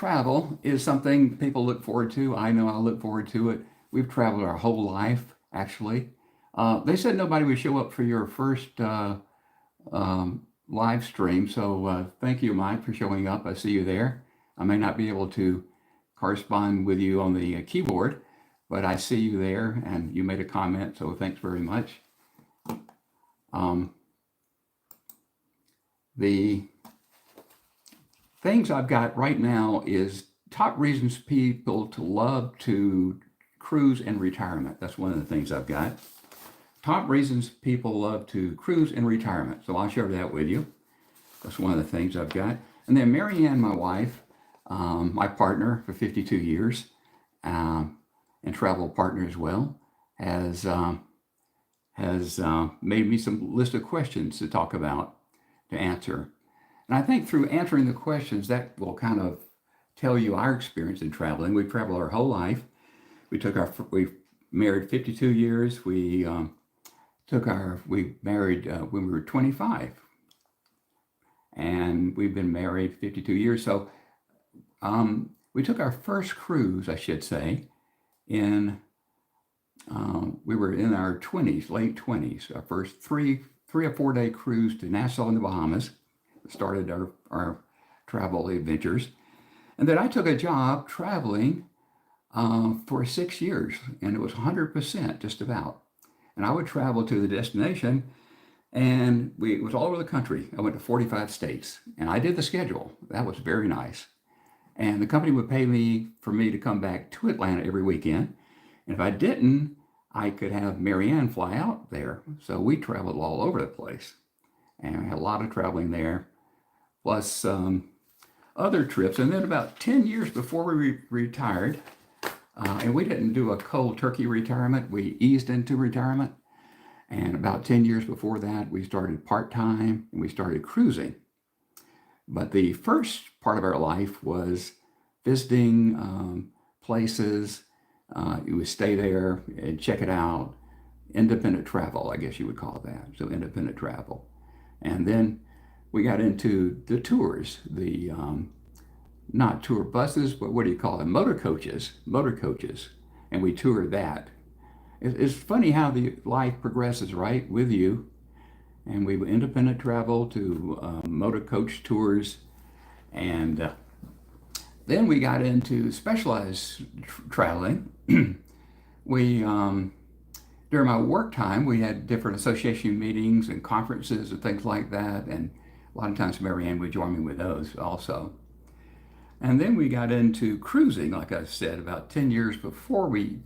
travel is something people look forward to. I know I look forward to it. We've traveled our whole life, actually. They said nobody would show up for your first live stream, so thank you, Mike, for showing up. I see you there. I may not be able to correspond with you on the keyboard, but I see you there, and you made a comment, so thanks very much. The things I've got right now is top reasons people to love to cruise in retirement. That's one of the things I've got. Top reasons people love to cruise in retirement. So I'll share that with you. That's one of the things I've got. And then Marianne, my wife, my partner for 52 years, and travel partner as well, has made me some list of questions to talk about, to answer. And I think through answering the questions, that will kind of tell you our experience in traveling. We've traveled our whole life. We married 52 years. We married when we were 25, and we've been married 52 years. So we took our first cruise, I should say, we were in our 20s, late 20s. Our first three or 4 day cruise to Nassau in the Bahamas started our travel adventures. And then I took a job traveling for 6 years, and it was 100% just about. And I would travel to the destination, and it was all over the country. I went to 45 states, and I did the schedule. That was very nice. And the company would pay me for me to come back to Atlanta every weekend. And if I didn't, I could have Marianne fly out there. So we traveled all over the place, and I had a lot of traveling there, plus other trips. And then about 10 years before we retired, and we didn't do a cold turkey retirement, we eased into retirement. And about 10 years before that, we started part-time and we started cruising. But the first part of our life was visiting places. You would stay there and check it out. Independent travel, I guess you would call that. So independent travel. And then we got into the tours, the not tour buses, but what do you call them? Motor coaches. And we toured that. It's funny how the life progresses, right, with you. And we independent travel to motor coach tours. And then we got into specialized traveling. We, during my work time, we had different association meetings and conferences and things like that. And a lot of times Marianne would join me with those also. And then we got into cruising, like I said, about 10 years before we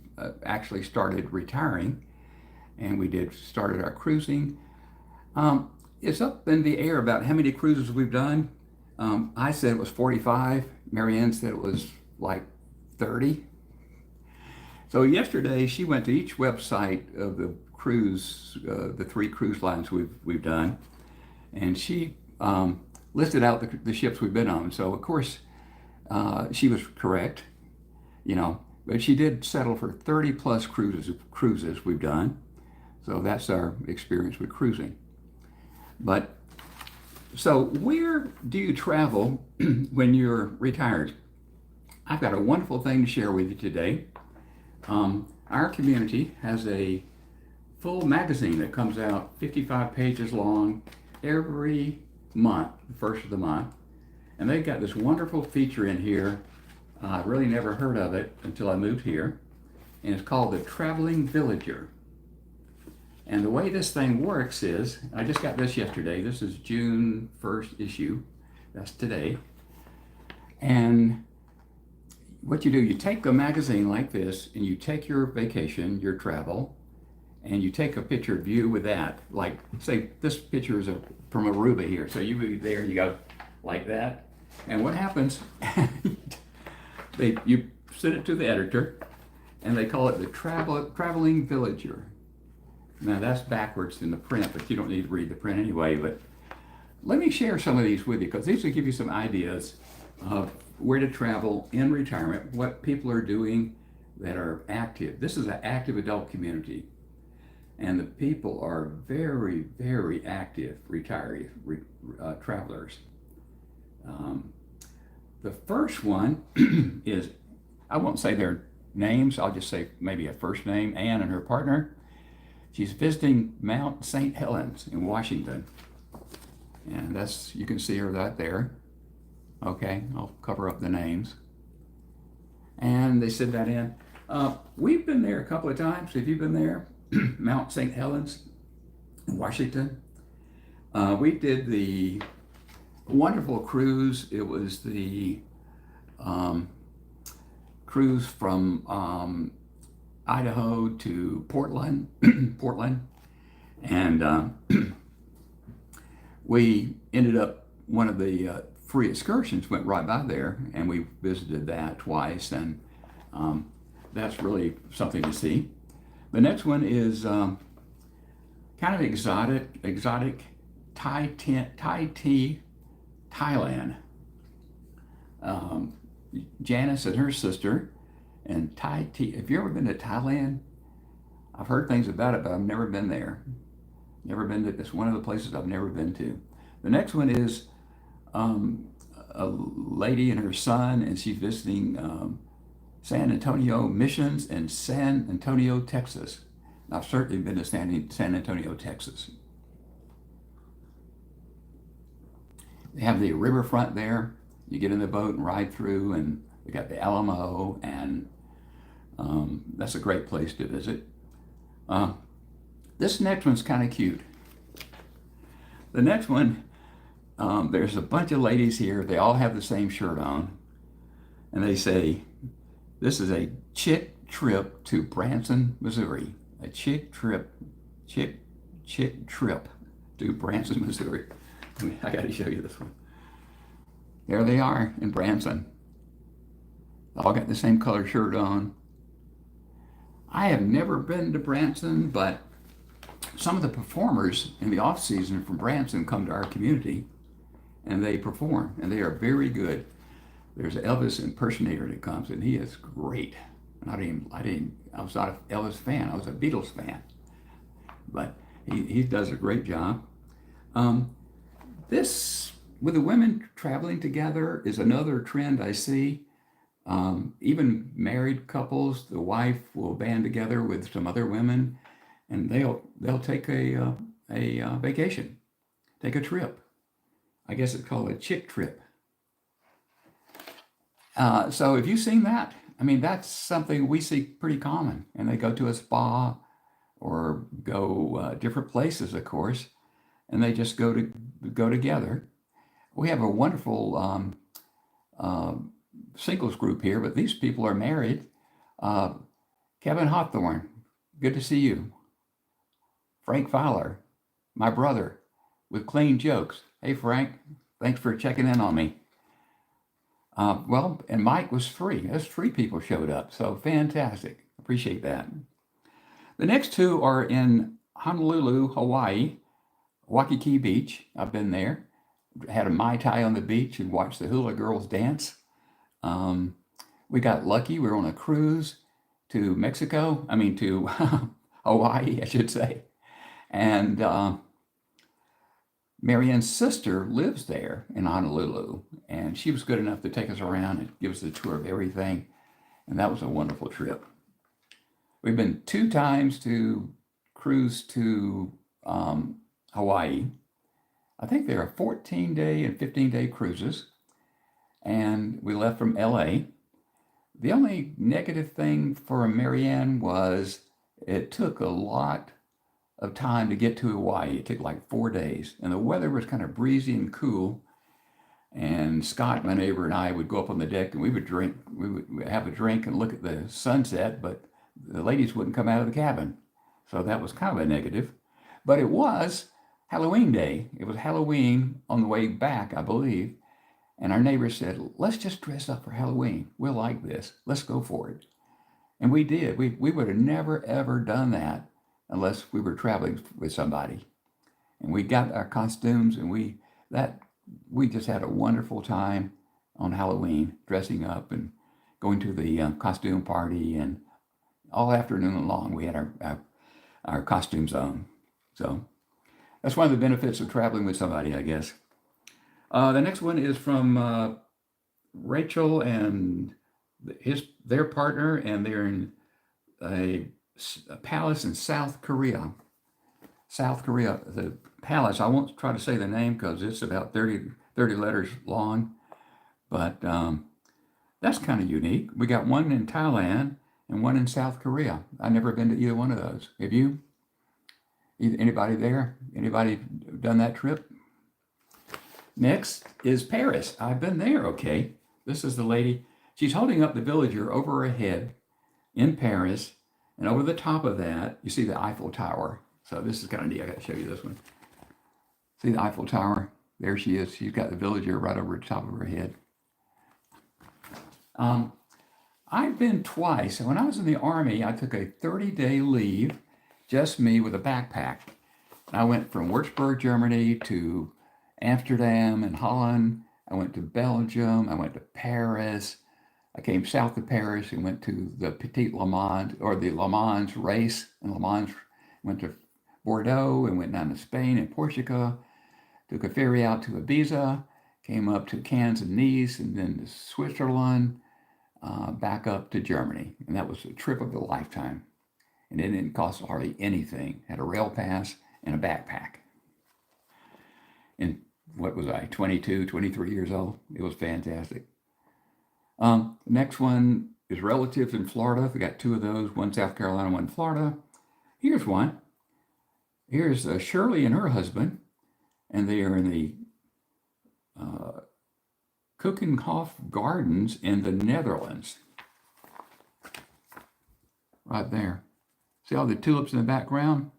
actually started retiring. And we started our cruising. It's up in the air about how many cruises we've done. I said it was 45. Marianne said it was like 30. So yesterday she went to each website of the cruise, the 3 cruise lines we've done, and she listed out the ships we've been on. So of course she was correct, but she did settle for 30 plus cruises we've done. So that's our experience with cruising. But so where do you travel when you're retired? I've got a wonderful thing to share with you today. Our community has a full magazine that comes out 55 pages long every month, the first of the month. And they've got this wonderful feature in here. I really never heard of it until I moved here. And it's called the Traveling Villager. And the way this thing works is, I just got this yesterday. This is June 1st issue. That's today. And what you do, you take a magazine like this and you take your vacation, your travel, and you take a picture of you with that. Like, say this picture is from Aruba here. So you be there and you go like that. And what happens, you send it to the editor and they call it the Traveling Villager. Now that's backwards in the print, but you don't need to read the print anyway. But let me share some of these with you, because these will give you some ideas of where to travel in retirement, what people are doing that are active. This is an active adult community, and the people are very, very active retirees, travelers. The first one is, I won't say their names, I'll just say maybe a first name, Ann and her partner. She's visiting Mount St. Helens in Washington. And that's, you can see her right there. Okay, I'll cover up the names. And they sent that in. We've been there a couple of times. Have you been there? Mount St. Helens in Washington. We did the wonderful cruise. It was the cruise from Idaho to Portland, and we ended up, one of the free excursions went right by there, and we visited that twice, and that's really something to see. The next one is kind of exotic Thai tea, Thailand. Janice and her sister, and Thai tea. Have you ever been to Thailand? I've heard things about it, but I've never been there. Never been to, it's one of the places I've never been to. The next one is a lady and her son, and she's visiting San Antonio Missions in San Antonio, Texas. I've certainly been to San Antonio, Texas. They have the riverfront there. You get in the boat and ride through, and they got the Alamo, and that's a great place to visit. This next one's kind of cute. The next one, there's a bunch of ladies here. They all have the same shirt on, and they say, this is a chick trip to Branson, Missouri. A chick trip to Branson, Missouri. I got to show you this one. There they are in Branson. They all got the same color shirt on. I have never been to Branson, but some of the performers in the off season from Branson come to our community, and they perform, and they are very good. There's an Elvis impersonator that comes, and he is great. I was not an Elvis fan. I was a Beatles fan, but he does a great job. This, with the women traveling together, is another trend I see. Even married couples, the wife will band together with some other women, and they'll take a vacation, take a trip. I guess it's called a chick trip. So have you seen that? I mean, that's something we see pretty common. And they go to a spa or go different places, of course, and they just go together. We have a wonderful singles group here, but these people are married. Kevin Hawthorne, good to see you. Frank Fowler, my brother, with Clean Jokes. Hey, Frank, thanks for checking in on me. Well, and Mike was free. Those 3 people showed up, so fantastic. Appreciate that. The next 2 are in Honolulu, Hawaii, Waikiki Beach. I've been there. Had a Mai Tai on the beach and watched the hula girls dance. We got lucky. We were on a cruise to to Hawaii, I should say. And Marianne's sister lives there in Honolulu, and she was good enough to take us around and give us a tour of everything. And that was a wonderful trip. We've been 2 times to cruise to Hawaii. I think there are 14-day and 15-day cruises. And we left from LA. The only negative thing for Marianne was it took a lot of time to get to Hawaii. It took like 4 days. And the weather was kind of breezy and cool. And Scott, my neighbor, and I would go up on the deck, and we would have a drink and look at the sunset, but the ladies wouldn't come out of the cabin. So that was kind of a negative. But it was Halloween day. It was Halloween on the way back, I believe. And our neighbor said, let's just dress up for Halloween. We'll like this. Let's go for it. And we did. We would have never, ever done that unless we were traveling with somebody. And we got our costumes, and we just had a wonderful time on Halloween, dressing up and going to the costume party. And all afternoon long, we had our costumes on. So that's one of the benefits of traveling with somebody, I guess. The next one is from Rachel and their partner, and they're in a palace in South Korea. South Korea, the palace, I won't try to say the name because it's about 30 letters long, but that's kind of unique. We got one in Thailand and one in South Korea. I've never been to either one of those. Have you? Anybody there? Anybody done that trip? Next is Paris. I've been there, okay. This is the lady. She's holding up the villager over her head in Paris, and over the top of that, you see the Eiffel Tower. So this is kind of neat. I got to show you this one. See the Eiffel Tower? There she is. She's got the villager right over the top of her head. I've been twice. When I was in the Army, I took a 30-day leave, just me with a backpack. I went from Würzburg, Germany to Amsterdam and Holland. I went to Belgium. I went to Paris. I came south of Paris and went to the Petit Le Mans, or the Le Mans race. And Le Mans went to Bordeaux and went down to Spain and Portugal. Took a ferry out to Ibiza, came up to Cannes and Nice, and then to Switzerland, back up to Germany. And that was a trip of a lifetime. And it didn't cost hardly anything. Had a rail pass and a backpack. And what was I, 22, 23 years old? It was fantastic. Next one is relatives in Florida. We got two of those, one South Carolina, one Florida. Here's one. Here's Shirley and her husband, and they are in the Keukenhof Gardens in the Netherlands. Right there. See all the tulips in the background?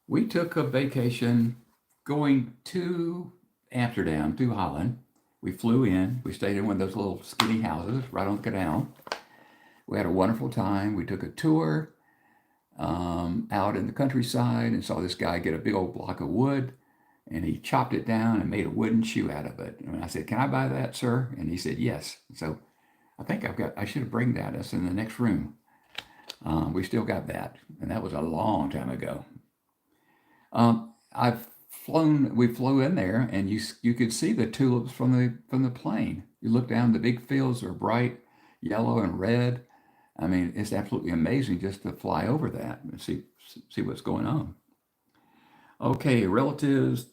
We took a vacation going to Amsterdam, to Holland. We flew in. We stayed in one of those little skinny houses right on the canal. We had a wonderful time. We took a tour out in the countryside and saw this guy get a big old block of wood, and he chopped it down and made a wooden shoe out of it. And I said, "Can I buy that, sir?" And he said, "Yes." So I think I should bring that. That's in the next room. We still got that, and that was a long time ago. We flew in there, and you could see the tulips from the plane. You look down, the big fields are bright yellow and red. I mean, it's absolutely amazing just to fly over that and see what's going on. Okay, relatives,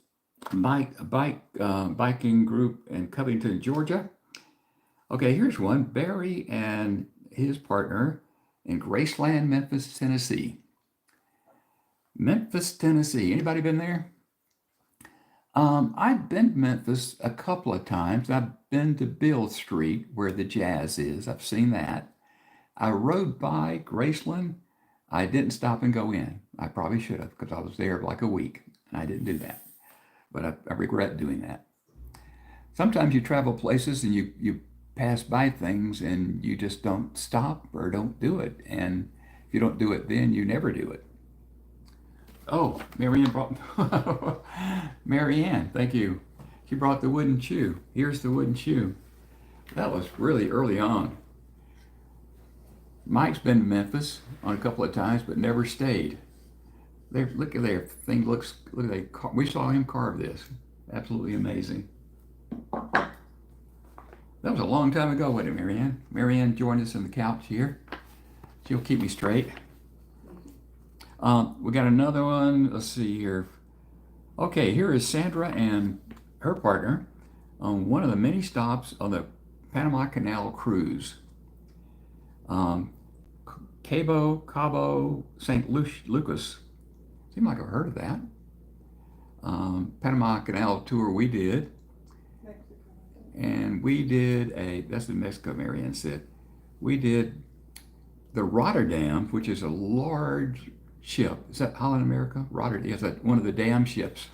biking group in Covington, Georgia. Okay, here's one. Barry and his partner in Graceland, Memphis, Tennessee. Memphis, Tennessee. Anybody been there? I've been to Memphis a couple of times. I've been to Beale Street where the jazz is. I've seen that. I rode by Graceland. I didn't stop and go in. I probably should have because I was there like a week and I didn't do that. But I regret doing that. Sometimes you travel places and you pass by things and you just don't stop or don't do it. And if you don't do it then, you never do it. Oh, Marianne brought, Marianne, thank you. She brought the wooden shoe. Here's the wooden shoe. That was really early on. Mike's been to Memphis on a couple of times, but never stayed. There, look at their thing. Look at that. We saw him carve this. Absolutely amazing. That was a long time ago, wasn't it, Marianne? Marianne joined us on the couch here. She'll keep me straight. We got another one. Let's see here. Okay, here is Sandra and her partner on one of the many stops on the Panama Canal cruise. Cabo, St. Lucas. Seemed like I've heard of that. Panama Canal tour we did. Mexico. And we did that's in Mexico, Marianne said. We did the Rotterdam, which is a large ship. Is that Holland America? Rotterdam. Is that one of the damn ships?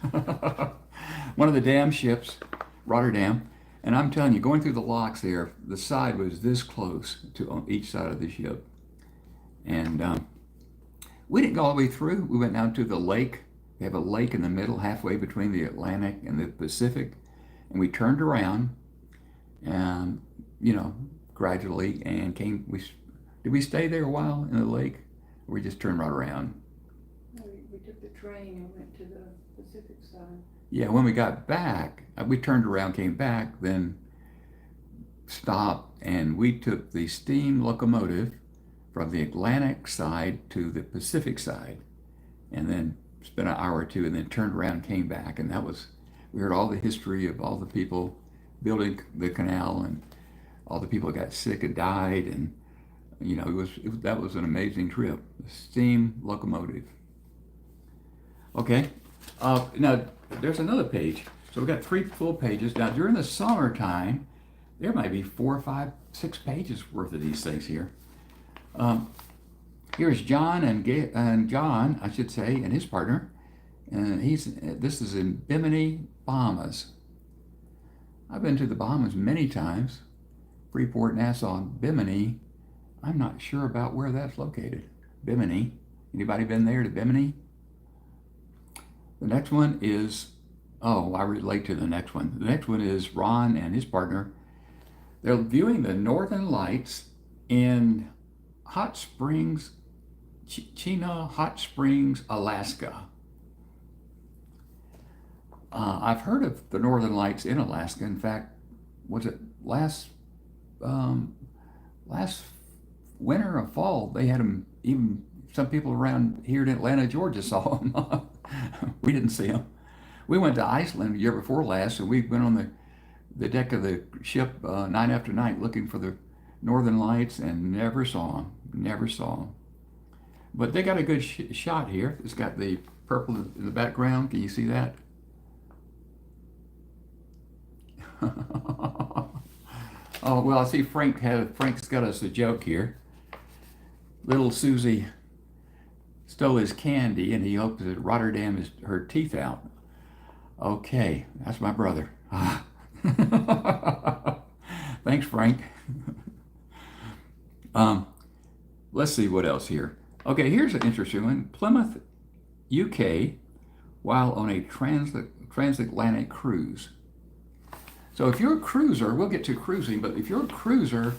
One of the damn ships, Rotterdam. And I'm telling you, going through the locks there, the side was this close to on each side of the ship. And we didn't go all the way through. We went down to the lake. They have a lake in the middle, halfway between the Atlantic and the Pacific. And we turned around, and gradually, and came. Did we stay there a while in the lake? Or we just turned right around? We took the train and went to the Pacific side. Yeah, when we got back, we turned around, came back, then stopped and we took the steam locomotive from the Atlantic side to the Pacific side, and then spent an hour or two, and then turned around and came back. And we heard all the history of all the people building the canal and all the people that got sick and died, and that was an amazing trip. The steam locomotive. Okay, now there's another page. So we've got 3 full pages. Now during the summertime, there might be 4, 5, 6 pages worth of these things here. Here's John and John, I should say, and his partner, and this is in Bimini, Bahamas. I've been to the Bahamas many times. Freeport, Nassau, and Bimini. I'm not sure about where that's located. Bimini. Anybody been there to Bimini? The next one is, I relate to the next one. The next one is Ron and his partner. They're viewing the Northern Lights in Hot Springs, Chena Hot Springs, Alaska. I've heard of the Northern Lights in Alaska. In fact, was it last winter or fall? They had them. Even some people around here in Atlanta, Georgia, saw them. We didn't see them. We went to Iceland the year before last, and we went on the deck of the ship night after night looking for the Northern Lights, and never saw them. Never saw them. But they got a good shot here. It's got the purple in the background. Can you see that? Oh, well, I see Frank's got us a joke here. Little Susie stole his candy, and he hopes that Rotterdam is her teeth out. Okay, that's my brother. Thanks, Frank. Let's see what else here. Okay, here's an interesting one. Plymouth, UK, while on a transatlantic cruise. So if you're a cruiser, we'll get to cruising, but if you're a cruiser,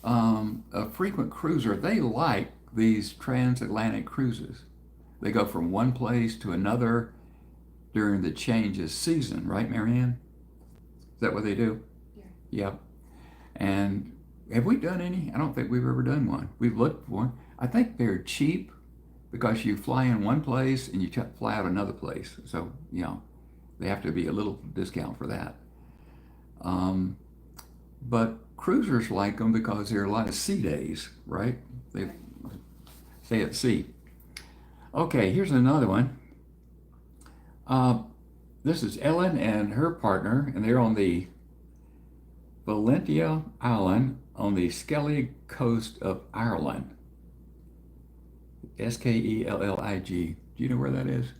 a frequent cruiser, they like these transatlantic cruises. They go from one place to another during the change of season, right, Marianne? Is that what they do? Yeah. Yep. And have we done any? I don't think we've ever done one. We've looked for one. I think they're cheap because you fly in one place and you fly out another place. So, they have to be a little discount for that. But cruisers like them because there are a lot of sea days, right? They stay at sea. Okay, here's another one. This is Ellen and her partner, and they're on the Valentia Island on the Skellig coast of Ireland. Skellig. Do you know where that is?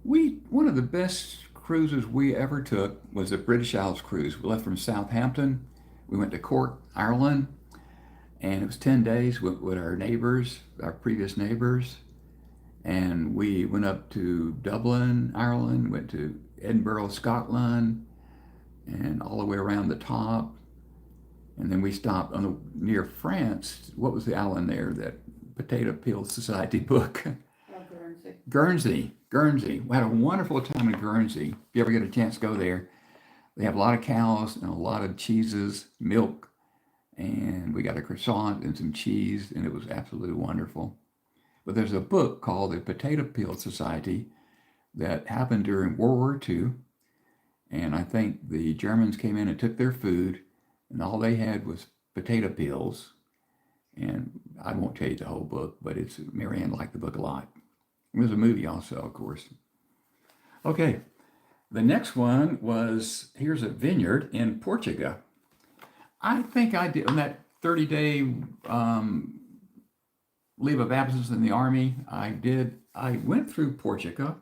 One of the best cruises we ever took was the British Isles cruise. We left from Southampton. We went to Cork, Ireland, and it was 10 days with our neighbors, our previous neighbors. And we went up to Dublin, Ireland, went to Edinburgh, Scotland, and all the way around the top. And then we stopped near France. What was the island there? That Potato Peel Society book. Guernsey. We had a wonderful time in Guernsey. If you ever get a chance to go there, they have a lot of cows and a lot of cheeses, milk, and we got a croissant and some cheese, and it was absolutely wonderful. But there's a book called the Potato Peel Society that happened during World War II, and I think the Germans came in and took their food, and all they had was potato peels. And I won't tell you the whole book, but Marianne liked the book a lot. There's a movie also, of course. Okay, the next one was, here's a vineyard in Portugal. I think I did, on that 30-day leave of absence in the Army, I went through Portugal,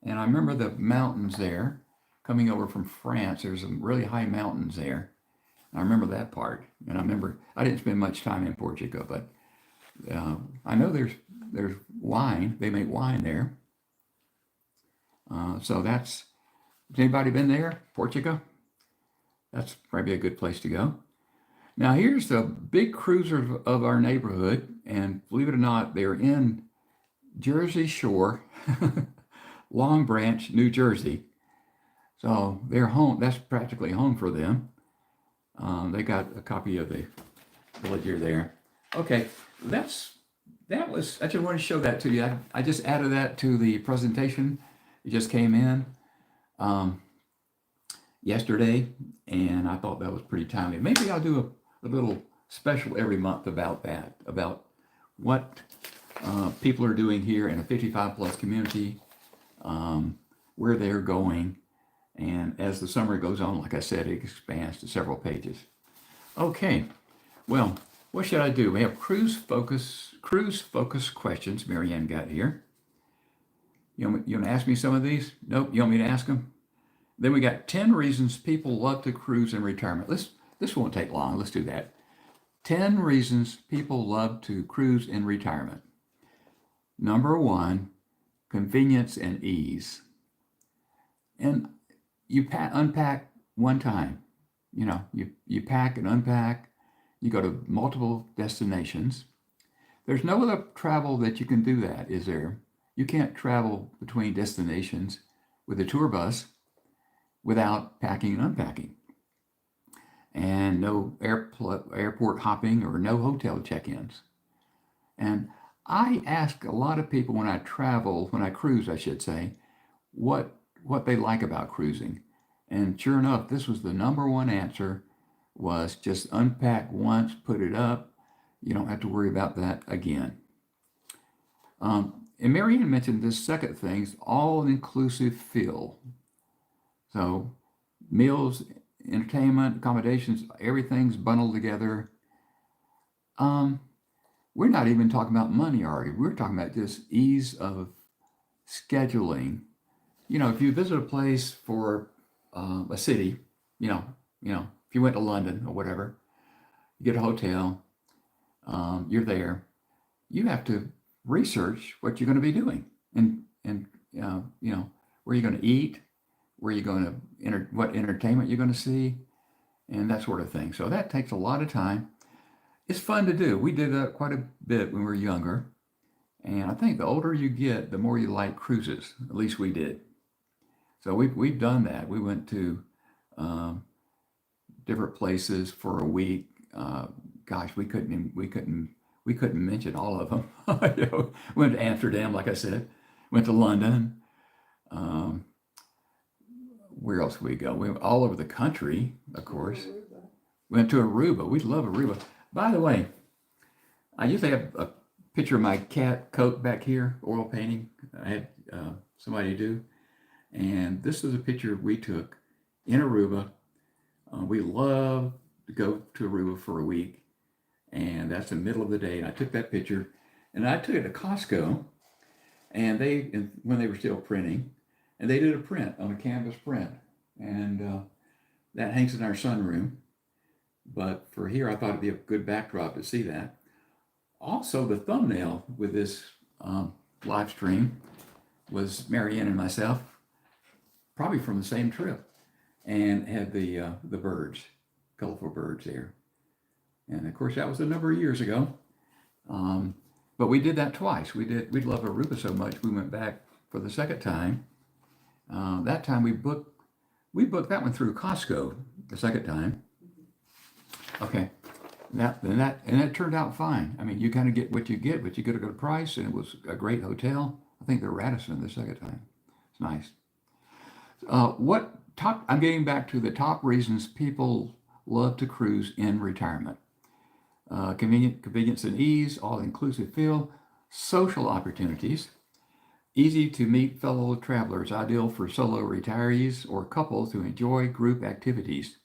and I remember the mountains there, coming over from France. There's some really high mountains there. I remember that part, and I didn't spend much time in Portugal, but I know there's wine. They make wine there. So has anybody been there, Portugal? That's probably a good place to go. Now here's the big cruiser of our neighborhood, and believe it or not, they're in Jersey Shore, Long Branch, New Jersey. So they're home. That's practically home for them. They got a copy of the villager there. Okay, that was, I just want to show that to you. I just added that to the presentation. It just came in yesterday, and I thought that was pretty timely. Maybe I'll do a little special every month about that, about what people are doing here in a 55 plus community, where they're going. And as the summer goes on, like I said, it expands to several pages. Okay, well, what should I do? We have cruise focus questions Marianne got here. You want to ask me some of these? Nope, you want me to ask them? Then we got 10 reasons people love to cruise in retirement. This won't take long. Let's do that. 10 reasons people love to cruise in retirement. Number 1, convenience and ease. And you unpack one time. You know, you pack and unpack. You go to multiple destinations. There's no other travel that you can do that, is there? You can't travel between destinations with a tour bus without packing and unpacking. And no airport hopping or no hotel check-ins. And I ask a lot of people when I cruise, I should say, what they like about cruising. And sure enough, this was the number one answer, was just unpack once, put it up. You don't have to worry about that again. And Marianne mentioned this second thing, all-inclusive feel. So meals, entertainment, accommodations, everything's bundled together. We're not even talking about money, are we? We're talking about just ease of scheduling. You know, if you visit a place for a city, you know, if you went to London or whatever, you get a hotel, you're there, you have to research what you're going to be doing, and where you're going to eat, where you're going to what entertainment you're going to see, and that sort of thing. So that takes a lot of time. It's fun to do. We did that quite a bit when we were younger, and I think the older you get, the more you like cruises. At least we did. So we've done that. We went to different places for a week. Gosh, we couldn't mention all of them. Went to Amsterdam, like I said. Went to London. Where else did we go? We went all over the country, of course. Went to Aruba. We love Aruba. By the way, I usually have a picture of my cat coat back here, oil painting. I had somebody do. And this is a picture we took in Aruba. We love to go to Aruba for a week. And that's the middle of the day. And I took that picture. And I took it to Costco. And when they were still printing, and they did a print on a canvas print. And that hangs in our sunroom. But for here, I thought it'd be a good backdrop to see that. Also, the thumbnail with this live stream was Marianne and myself, probably from the same trip, and had the birds, colorful birds there. And of course, that was a number of years ago. But we did that twice. We love Aruba so much, we went back for the second time. That time we booked that one through Costco the second time. Okay, and that turned out fine. I mean, you kind of get what you get, but you get a good price, and it was a great hotel. I think they're Radisson the second time. It's nice. I'm getting back to the top reasons people love to cruise in retirement. Convenience and ease, all-inclusive feel, social opportunities, easy to meet fellow travelers, ideal for solo retirees or couples who enjoy group activities.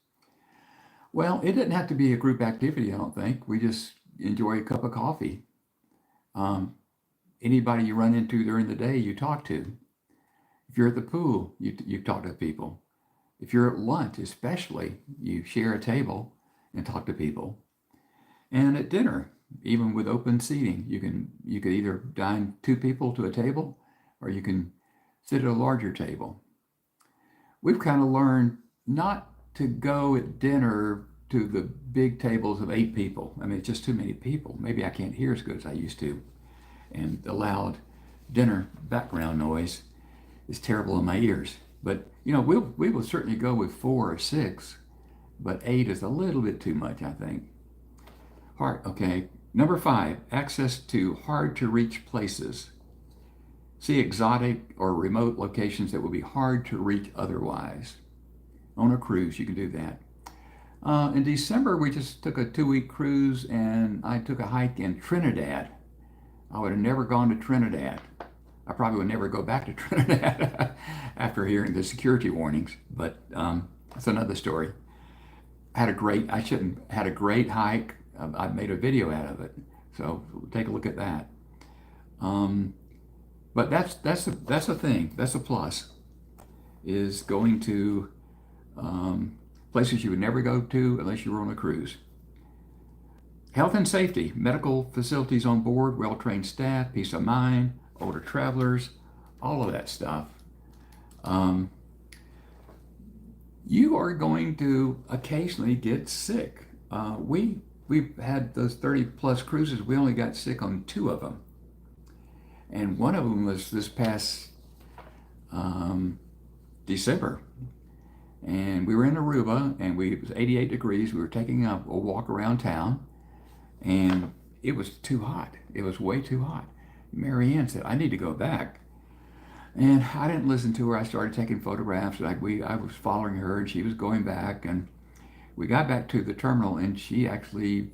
Well, it didn't have to be a group activity, I don't think. We just enjoy a cup of coffee. Anybody you run into during the day, you talk to. If you're at the pool, you talk to people. If you're at lunch, especially, you share a table and talk to people. And at dinner, even with open seating, you could either dine 2 people to a table, or you can sit at a larger table. We've kind of learned not to go at dinner to the big tables of 8 people. I mean, it's just too many people. Maybe I can't hear as good as I used to. And the loud dinner background noise is terrible in my ears. But, we will certainly go with 4 or 6 but 8 is a little bit too much, I think. Okay. Number 5, access to hard to reach places. See exotic or remote locations that will be hard to reach otherwise. On a cruise, you can do that. In December, we just took a 2-week cruise, and I took a hike in Trinidad. I would have never gone to Trinidad. I probably would never go back to Trinidad after hearing the security warnings, but that's another story. I had a great hike. I made a video out of it, so take a look at that. But that's a thing. That's a plus. Is going to places you would never go to unless you were on a cruise. Health and safety, medical facilities on board, well-trained staff, peace of mind, older travelers, all of that stuff. You are going to occasionally get sick. We've had those 30 plus cruises. We only got sick on 2 of them. And one of them was this past December. And we were in Aruba, and it was 88 degrees. We were taking a walk around town, and it was too hot. It was way too hot. Marianne said, I need to go back. And I didn't listen to her. I started taking photographs. I was following her, and she was going back. And we got back to the terminal, and she actually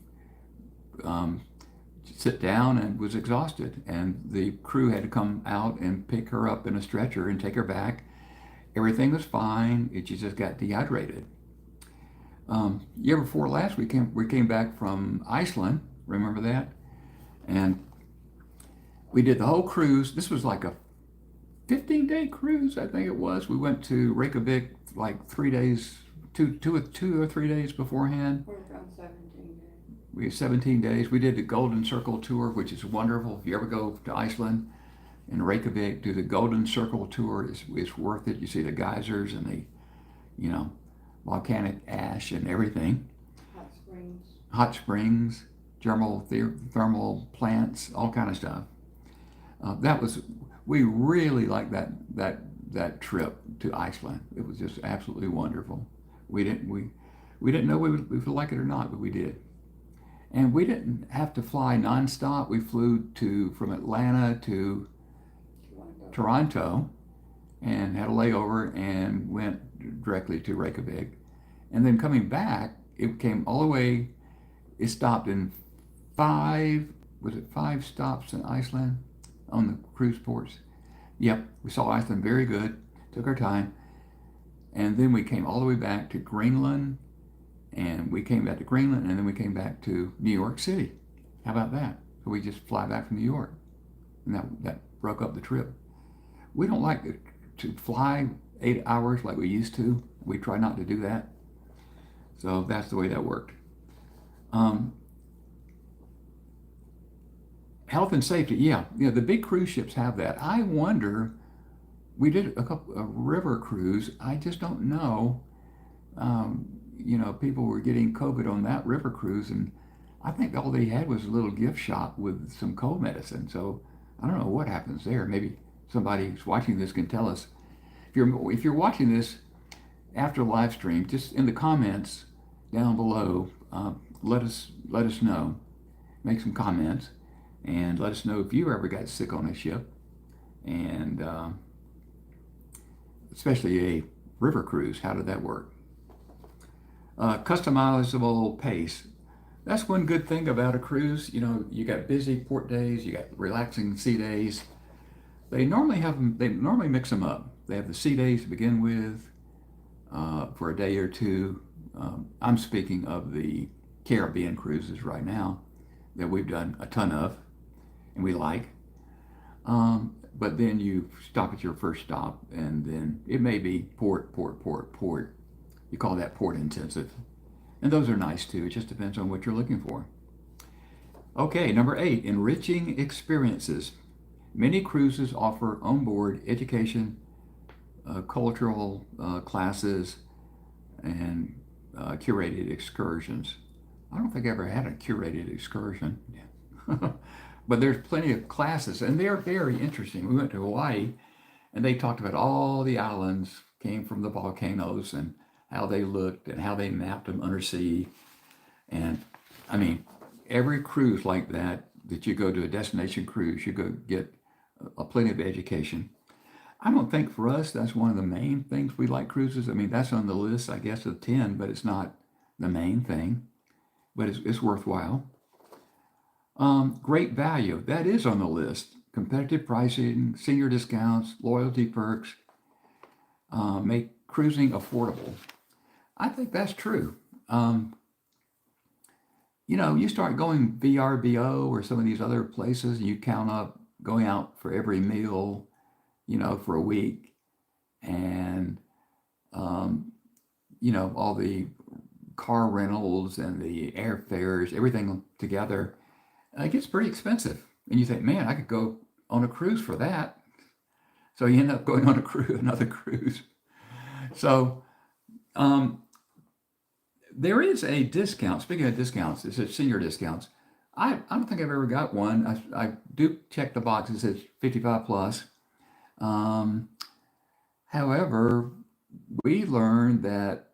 sit down and was exhausted. And the crew had to come out and pick her up in a stretcher and take her back. Everything was fine. She just got dehydrated. Year before last, we came back from Iceland. Remember that? And we did the whole cruise. This was like a 15-day cruise, I think it was. We went to Reykjavik like 3 days, two or 3 days beforehand. We're around 17 days. We had 17 days. We did the Golden Circle tour, which is wonderful. If you ever go to Iceland and Reykjavik, do the Golden Circle tour. It's worth it. You see the geysers and the, volcanic ash and everything. Hot springs, thermal plants, all kind of stuff. We really liked that trip to Iceland. It was just absolutely wonderful. We didn't know we would like it or not, but we did. And we didn't have to fly nonstop. We flew from Atlanta to Toronto and had a layover and went directly to Reykjavik. And then coming back, it came all the way, it stopped in 5 stops in Iceland on the cruise ports? Yep, we saw Iceland very good, took our time. And then we came all the way back to Greenland, and we came back to Greenland, and then we came back to New York City. How about that? So we just fly back from New York. And that broke up the trip. We don't like to fly 8 hours like we used to. We try not to do that. So that's the way that worked. Health and safety, yeah, the big cruise ships have that. I wonder, we did a river cruise. I just don't know. People were getting COVID on that river cruise, and I think all they had was a little gift shop with some cold medicine. So I don't know what happens there. Maybe somebody who's watching this can tell us. If you're watching this after live stream, just in the comments down below, let us know. Make some comments and let us know if you ever got sick on a ship, and especially a river cruise. How did that work? Customizable pace. That's one good thing about a cruise. You got busy port days, you got relaxing sea days. They normally mix them up. They have the sea days to begin with for a day or two. I'm speaking of the Caribbean cruises right now that we've done a ton of and we like. But then you stop at your first stop, and then it may be port. You call that port intensive. And those are nice too. It just depends on what you're looking for. Okay, number 8, enriching experiences. Many cruises offer onboard education, cultural classes, and curated excursions. I don't think I ever had a curated excursion. But there's plenty of classes, and they're very interesting. We went to Hawaii, and they talked about all the islands came from the volcanoes and how they looked and how they mapped them undersea. And I mean, every cruise like that you go to a destination cruise, you go get a plenty of education. I don't think for us that's one of the main things we like cruises. I mean, that's on the list, I guess, of 10, but it's not the main thing. But it's worthwhile. Great value, that is on the list. Competitive pricing, senior discounts, loyalty perks, make cruising affordable. I think that's true. You start going VRBO or some of these other places, and you count up going out for every meal, for a week, and all the car rentals and the airfares, everything together, it gets pretty expensive. And you think, man, I could go on a cruise for that. So you end up going on another cruise. So there is a discount. Speaking of discounts, it's a senior discounts. I don't think I've ever got one. I do check the box. It says 55 plus. However, we learned that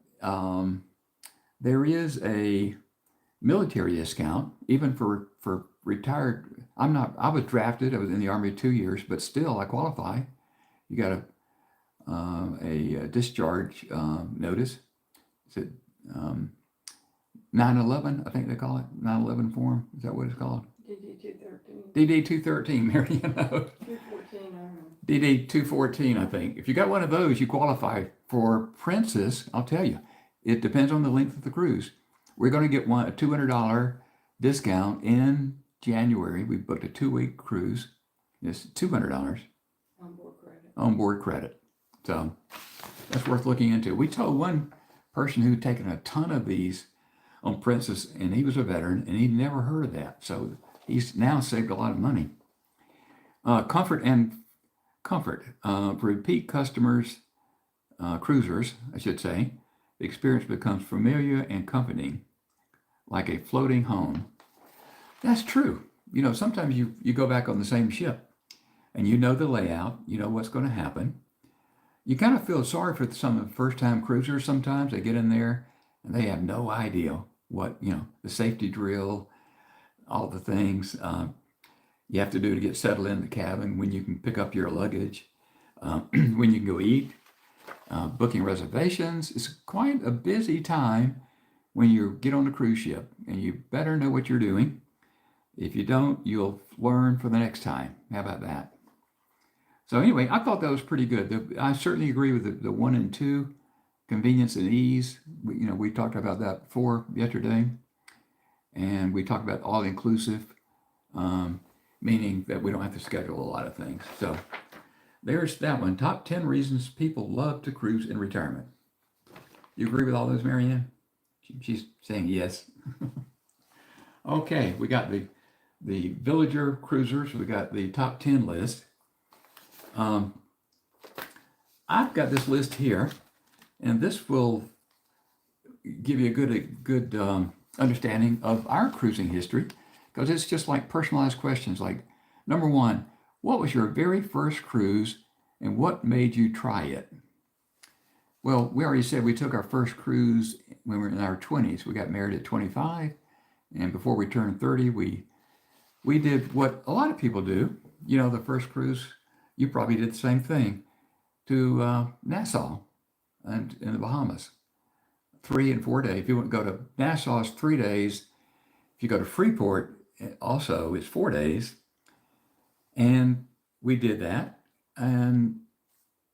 there is a military discount, even for retired. I was drafted. I was in the Army 2 years, but still I qualify. You got a discharge notice. Is it 911? I think they call it 911 form. Is that what it's called? DD 213. DD 213, Marion. 214, I don't know. DD 214, I think. If you got one of those, you qualify for Princess. I'll tell you, it depends on the length of the cruise. We're going to get a $200 discount in January. We booked a 2-week cruise. It's $200 on board credit. So that's worth looking into. We told one person who'd taken a ton of these on Princess, and he was a veteran, and he'd never heard of that. So he's now saved a lot of money. Comfort. For repeat customers, cruisers, I should say, the experience becomes familiar and comforting, like a floating home. That's true. Sometimes you go back on the same ship, and you know the layout, you know what's going to happen. You kind of feel sorry for some of the first-time cruisers sometimes. They get in there, and they have no idea what, the safety drill, all the things you have to do to get settled in the cabin, when you can pick up your luggage, when you can go eat, booking reservations. It's quite a busy time when you get on a cruise ship, and you better know what you're doing. If you don't, you'll learn for the next time. How about that? So anyway, I thought that was pretty good. I certainly agree with the 1 and 2, convenience and ease. We talked about that before yesterday, and we talked about all inclusive, meaning that we don't have to schedule a lot of things. So there's that one. Top 10 reasons people love to cruise in retirement. You agree with all those, Marianne? She's saying yes. Okay, we got the Villager cruisers. We got the top 10 list. I've got this list here, and this will give you a good understanding of our cruising history, because it's just like personalized questions. Like, number 1, what was your very first cruise, and what made you try it? Well, we already said we took our first cruise when we were in our 20s. We got married at 25, and before we turned 30, we did what a lot of people do. The first cruise, you probably did the same thing, to Nassau and in the Bahamas. 3 and 4 days. If you want to go to Nassau, it's 3 days. If you go to Freeport, also it's 4 days. And we did that. And,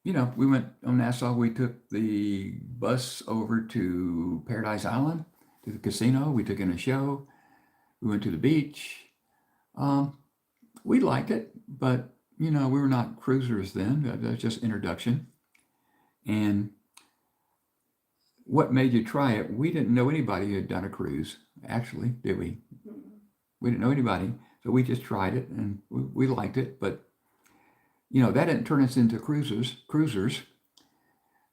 we went on Nassau. We took the bus over to Paradise Island, to the casino. We took in a show. We went to the beach. We liked it, but, we were not cruisers then. That was just introduction. And what made you try it? We didn't know anybody who had done a cruise, actually, did we? We didn't know anybody, so we just tried it, and we liked it. But that didn't turn us into cruisers.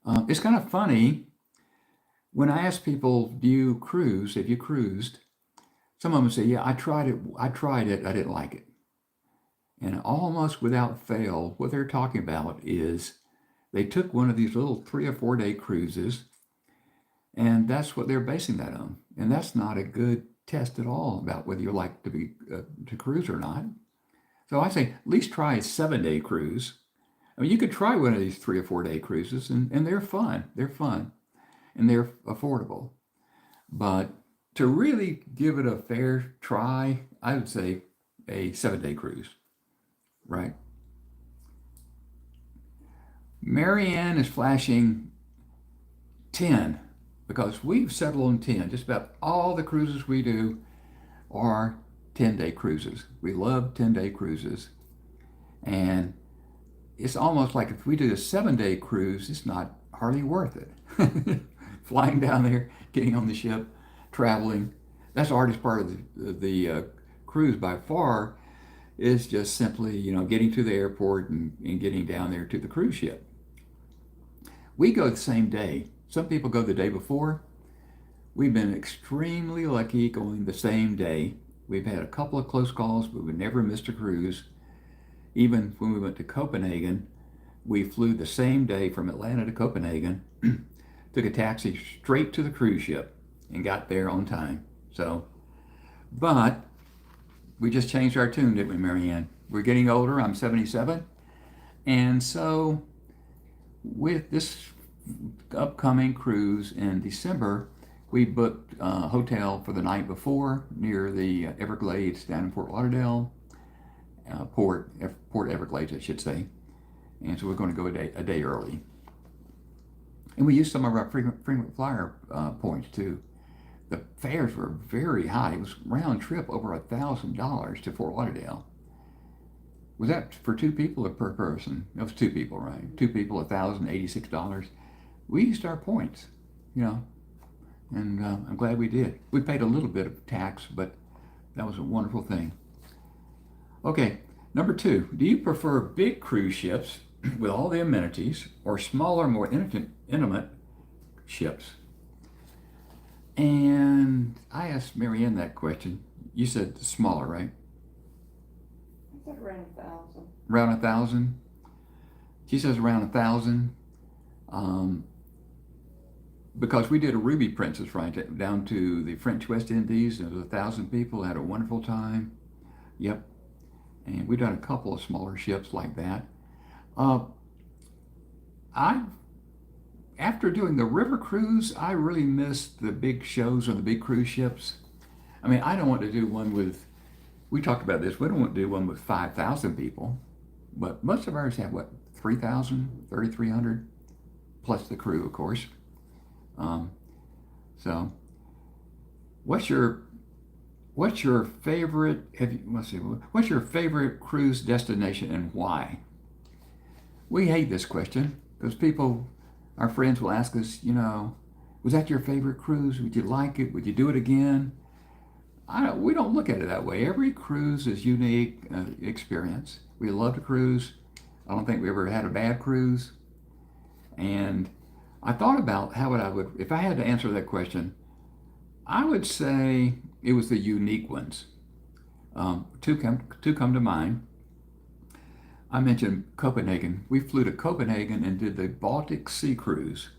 It's kind of funny when I ask people, "Do you cruise? Have you cruised?" Some of them say, "Yeah, I tried it. I didn't like it." And almost without fail, what they're talking about is they took one of these little 3 or 4 day cruises. And that's what they're basing that on. And that's not a good test at all about whether you like to be to cruise or not. So I say at least try a 7-day cruise. I mean, you could try one of these 3 or 4 day cruises, and they're fun. They're fun, and they're affordable. But to really give it a fair try, I would say a 7-day cruise, right? Marianne is flashing 10 because we've settled on 10. Just about all the cruises we do are 10-day cruises. We love 10-day cruises. And it's almost like if we do a 7-day cruise, it's not hardly worth it. Flying down there, getting on the ship, traveling. That's the hardest part of the cruise by far, is just simply, getting to the airport and getting down there to the cruise ship. We go the same day. Some people go the day before. We've been extremely lucky going the same day. We've had a couple of close calls, but we've never missed a cruise. Even when we went to Copenhagen, we flew the same day from Atlanta to Copenhagen, took a taxi straight to the cruise ship and got there on time. But we just changed our tune, didn't we, Marianne? We're getting older. I'm 77. And so with this upcoming cruise in December, we booked a hotel for the night before near the Everglades down in Fort Lauderdale, Port Everglades, I should say. And so we're going to go a day early. And we used some of our frequent flyer points too. The fares were very high. It was round trip over $1,000 to Fort Lauderdale. Was that for 2 people or per person? It was 2 people, right? 2 people, $1,086. We used our points, and I'm glad we did. We paid a little bit of tax, but that was a wonderful thing. Okay, number 2, do you prefer big cruise ships with all the amenities or smaller, more intimate ships? And I asked Marianne that question. You said smaller, right? I said around 1,000. Around 1,000? She says around 1,000. Because we did a Ruby Princess right down to the French West Indies. There was 1,000 people, had a wonderful time. Yep. And we've done a couple of smaller ships like that. After doing the river cruise, I really missed the big shows on the big cruise ships. I mean, I don't want to do one with, we talked about this, we don't want to do one with 5,000 people, but most of ours have 3,000, 3,300, plus the crew, of course. So what's your favorite, what's your favorite cruise destination and why? We hate this question because our friends will ask us, was that your favorite cruise? Would you like it? Would you do it again? We don't look at it that way. Every cruise is unique experience. We love to cruise. I don't think we ever had a bad cruise. And I thought about if I had to answer that question, I would say it was the unique ones. Two come to mind. I mentioned Copenhagen. We flew to Copenhagen and did the Baltic Sea Cruise,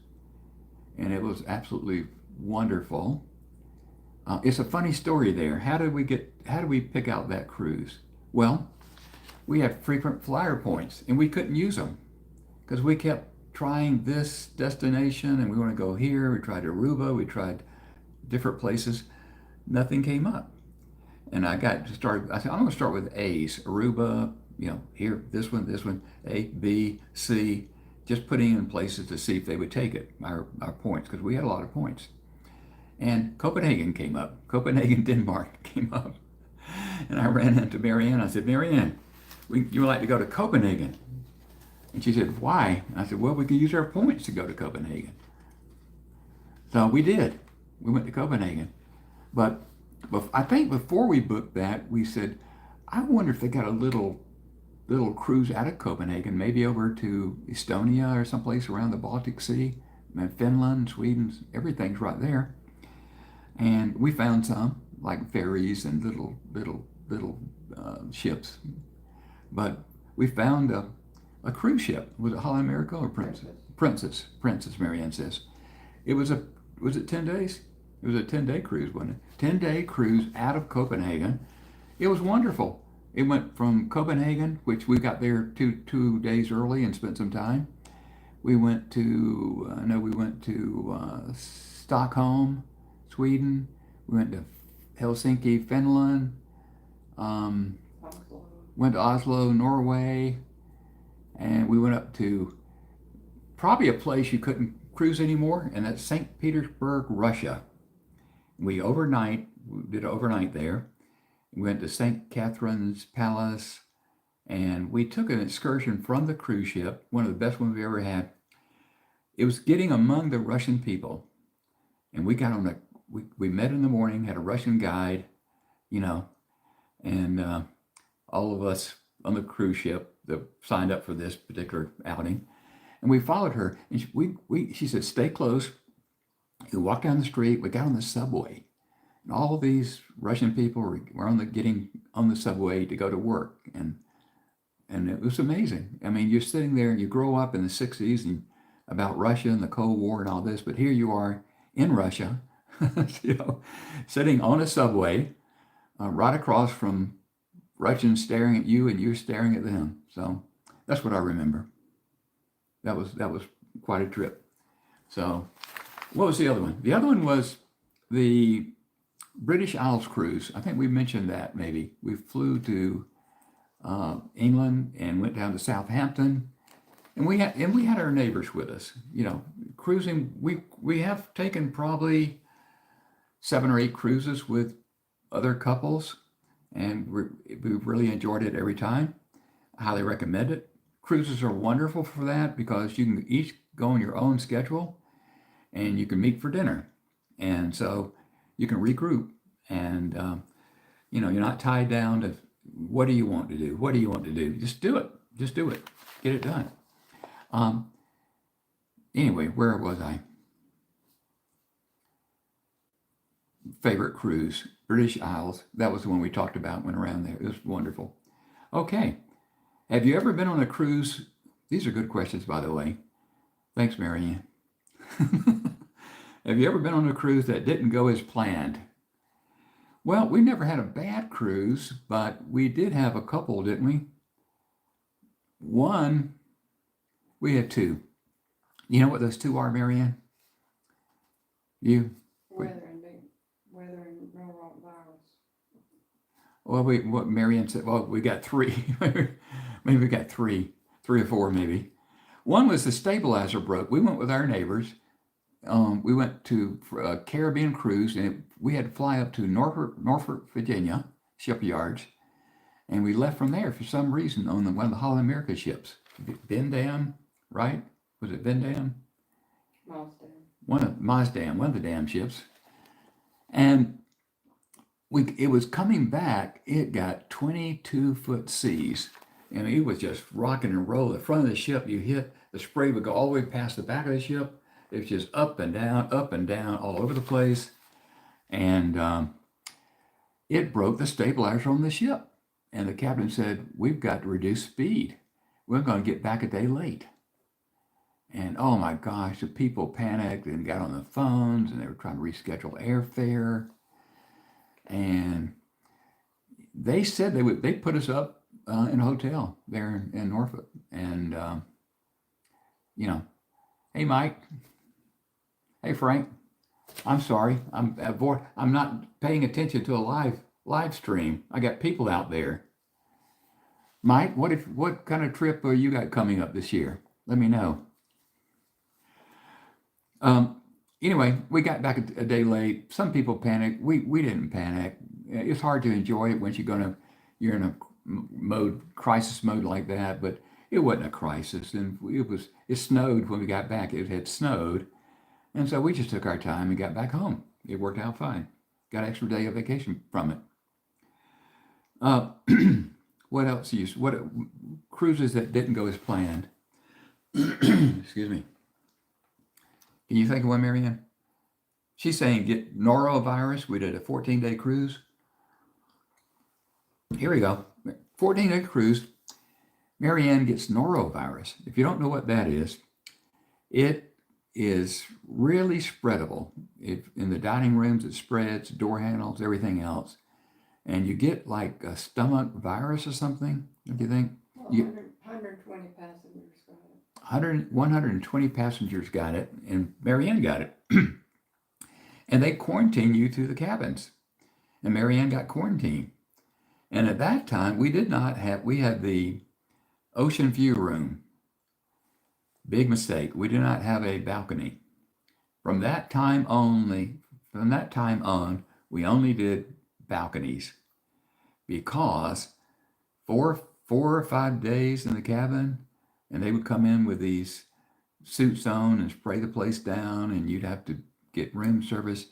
and it was absolutely wonderful. It's a funny story there. How did we pick out that cruise? Well, we had frequent flyer points, and we couldn't use them because we kept trying this destination, and we want to go here. We tried Aruba. We tried different places. Nothing came up, and I said, I'm going to start with A's. Aruba. Here, this one, A, B, C, just putting in places to see if they would take it, our points, because we had a lot of points. And Copenhagen came up. Copenhagen, Denmark came up. And I ran into Marianne. I said, Marianne, you would like to go to Copenhagen? And she said, why? And I said, well, we can use our points to go to Copenhagen. So we did. We went to Copenhagen. But I think before we booked that, we said, I wonder if they got a little cruise out of Copenhagen, maybe over to Estonia or someplace around the Baltic Sea, and Finland, Sweden, everything's right there. And we found some, like ferries and little ships. But we found a cruise ship. Was it Holland American or Princess? Princess, Marianne says. It was was it 10 days? It was a 10-day cruise, wasn't it? 10-day cruise out of Copenhagen. It was wonderful. It went from Copenhagen, which we got there two days early and spent some time. We went to, I know we went to Stockholm, Sweden. We went to Helsinki, Finland. Oslo. Went to Oslo, Norway. And we went up to probably a place you couldn't cruise anymore, and that's St. Petersburg, Russia. We did overnight there. We went to St. Catherine's Palace, and we took an excursion from the cruise ship, one of the best ones we ever had. It was getting among the Russian people. And we got on we met in the morning, had a Russian guide, you know, and all of us on the cruise ship that signed up for this particular outing. And we followed her, and she said, stay close. We walked down the street, we got on the subway. And all these Russian people were getting on the subway to go to work. And it was amazing. I mean, you're sitting there, you grow up in the 60s and about Russia and the Cold War and all this, but here you are in Russia, you know, sitting on a subway right across from Russians staring at you and you're staring at them. So that's what I remember. That was quite a trip. So what was the other one? The other one was the British Isles cruise. I think we mentioned that maybe. We flew to England and went down to Southampton. And we had our neighbors with us, you know, cruising. We have taken probably 7 or 8 cruises with other couples, and we've really enjoyed it every time. I highly recommend it. Cruises are wonderful for that because you can each go on your own schedule, and you can meet for dinner, and so you can regroup, and you know, you're not tied down to what do you want to do? What do you want to do? Just do it. Just do it. Get it done. Anyway, where was I? Favorite cruise, British Isles. That was the one we talked about, went around there. It was wonderful. Okay. Have you ever been on a cruise? These are good questions, by the way. Thanks, Marianne. Have you ever been on a cruise that didn't go as planned? Well, we never had a bad cruise, but we did have a couple, didn't we? We had 2. You know what those 2 are, Marianne? You? Weather and railroad virus. Well, what Marianne said, well, we got 3. Maybe we got 3 or 4 maybe. One was the stabilizer broke. We went with our neighbors. We went to a Caribbean cruise, and we had to fly up to Norfolk, Virginia shipyards, and we left from there for some reason on one of the Holland American ships. Bendam, right? Was it Bendam? Mazda. One of the damn ships. And it was coming back, it got 22-foot seas. And it was just rocking and rolling. The front of the ship, you hit, the spray would go all the way past the back of the ship. It was just up and down, all over the place. And it broke the stabilizer on the ship. And the captain said, we've got to reduce speed. We're going to get back a day late. And oh my gosh, the people panicked and got on the phones, and they were trying to reschedule airfare. And they said they put us up in a hotel there in Norfolk. And, you know, hey, Mike. Hey, Frank. I'm sorry. I'm not paying attention to a live stream. I got people out there. Mike, what kind of trip you got coming up this year? Let me know. Anyway, we got back a day late. Some people panicked. We didn't panic. It's hard to enjoy it when you're in a crisis mode like that, but it wasn't a crisis. And it snowed when we got back. It had snowed. And so we just took our time and got back home. It worked out fine. Got an extra day of vacation from it. What else? What cruises that didn't go as planned? Excuse me. Can you think of one, Marianne? She's saying get norovirus. We did a 14-day cruise. Here we go. 14-day cruise. Marianne gets norovirus. If you don't know what that is, it is really spreadable. If in the dining rooms, it spreads, door handles, everything else. And you get like a stomach virus or something, what do you think? Well, You, 120 passengers got it. 120 passengers got it, and Marianne got it. And they quarantine you to the cabins. And Marianne got quarantined. And at that time, we did not have, we had the Oceanview room. Big mistake. We did not have a balcony. From that time on, we only did balconies because four or 5 days in the cabin, and they would come in with these suits on and spray the place down, and you'd have to get room service.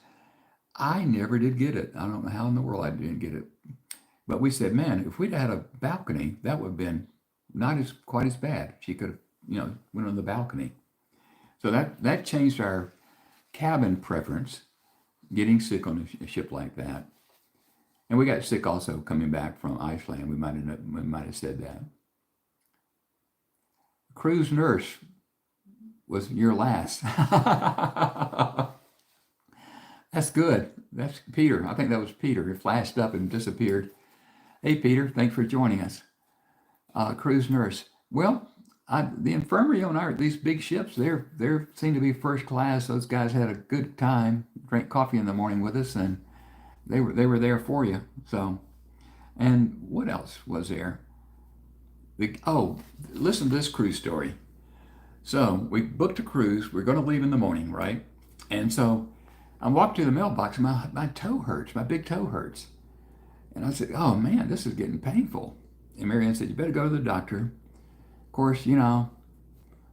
I never did get it. I don't know how in the world I didn't get it. But we said, man, if we'd had a balcony, that would have been not as quite as bad. She could have, went on the balcony. So that changed our cabin preference, getting sick on a ship like that. And we got sick also coming back from Iceland. We might have said that. Cruise nurse was your last. That's good. That's Peter. I think that was Peter. It flashed up and disappeared. Hey, Peter, thanks for joining us. Cruise nurse. Well, the infirmary on these big ships, they seem to be first class. Those guys had a good time, drank coffee in the morning with us, and they were there for you. So, and what else was there? Listen to this cruise story. So we booked a cruise. We're going to leave in the morning, right? And so I walked to the mailbox. My toe hurts. My big toe hurts. And I said, oh man, this is getting painful. And Marianne said, you better go to the doctor. Of course, I'm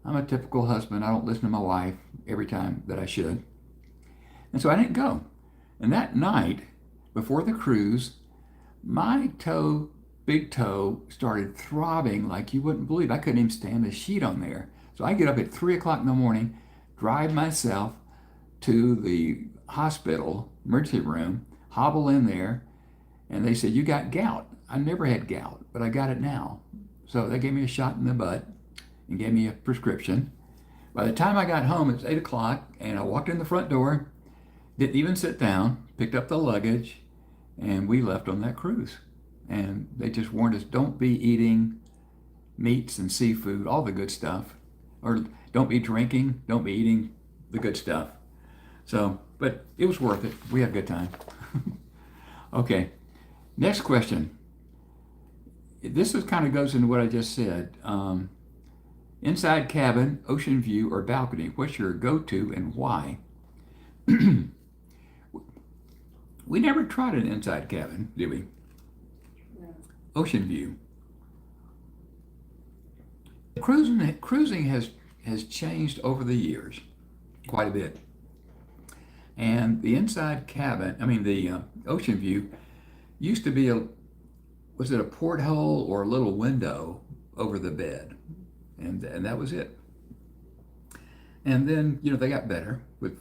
a typical husband. I don't listen to my wife every time that I should. And so I didn't go. And that night, before the cruise, my big toe, started throbbing like you wouldn't believe. I couldn't even stand the sheet on there. So I get up at 3 o'clock in the morning, drive myself to the hospital emergency room, hobble in there, and they said, you got gout. I never had gout, but I got it now. So they gave me a shot in the butt and gave me a prescription. By the time I got home, it's 8 o'clock, and I walked in the front door, didn't even sit down, picked up the luggage, and we left on that cruise. And they just warned us, don't be eating meats and seafood, all the good stuff. Or don't be drinking, don't be eating the good stuff. So, but it was worth it. We had a good time. Okay, next question. This kind of goes into what I just said. Inside cabin, ocean view, or balcony, what's your go-to and why? We never tried an inside cabin, did we? No. Ocean view. Cruising has changed over the years quite a bit. And the inside cabin, the ocean view, used to be was it a porthole or a little window over the bed? And that was it. And then, they got better with,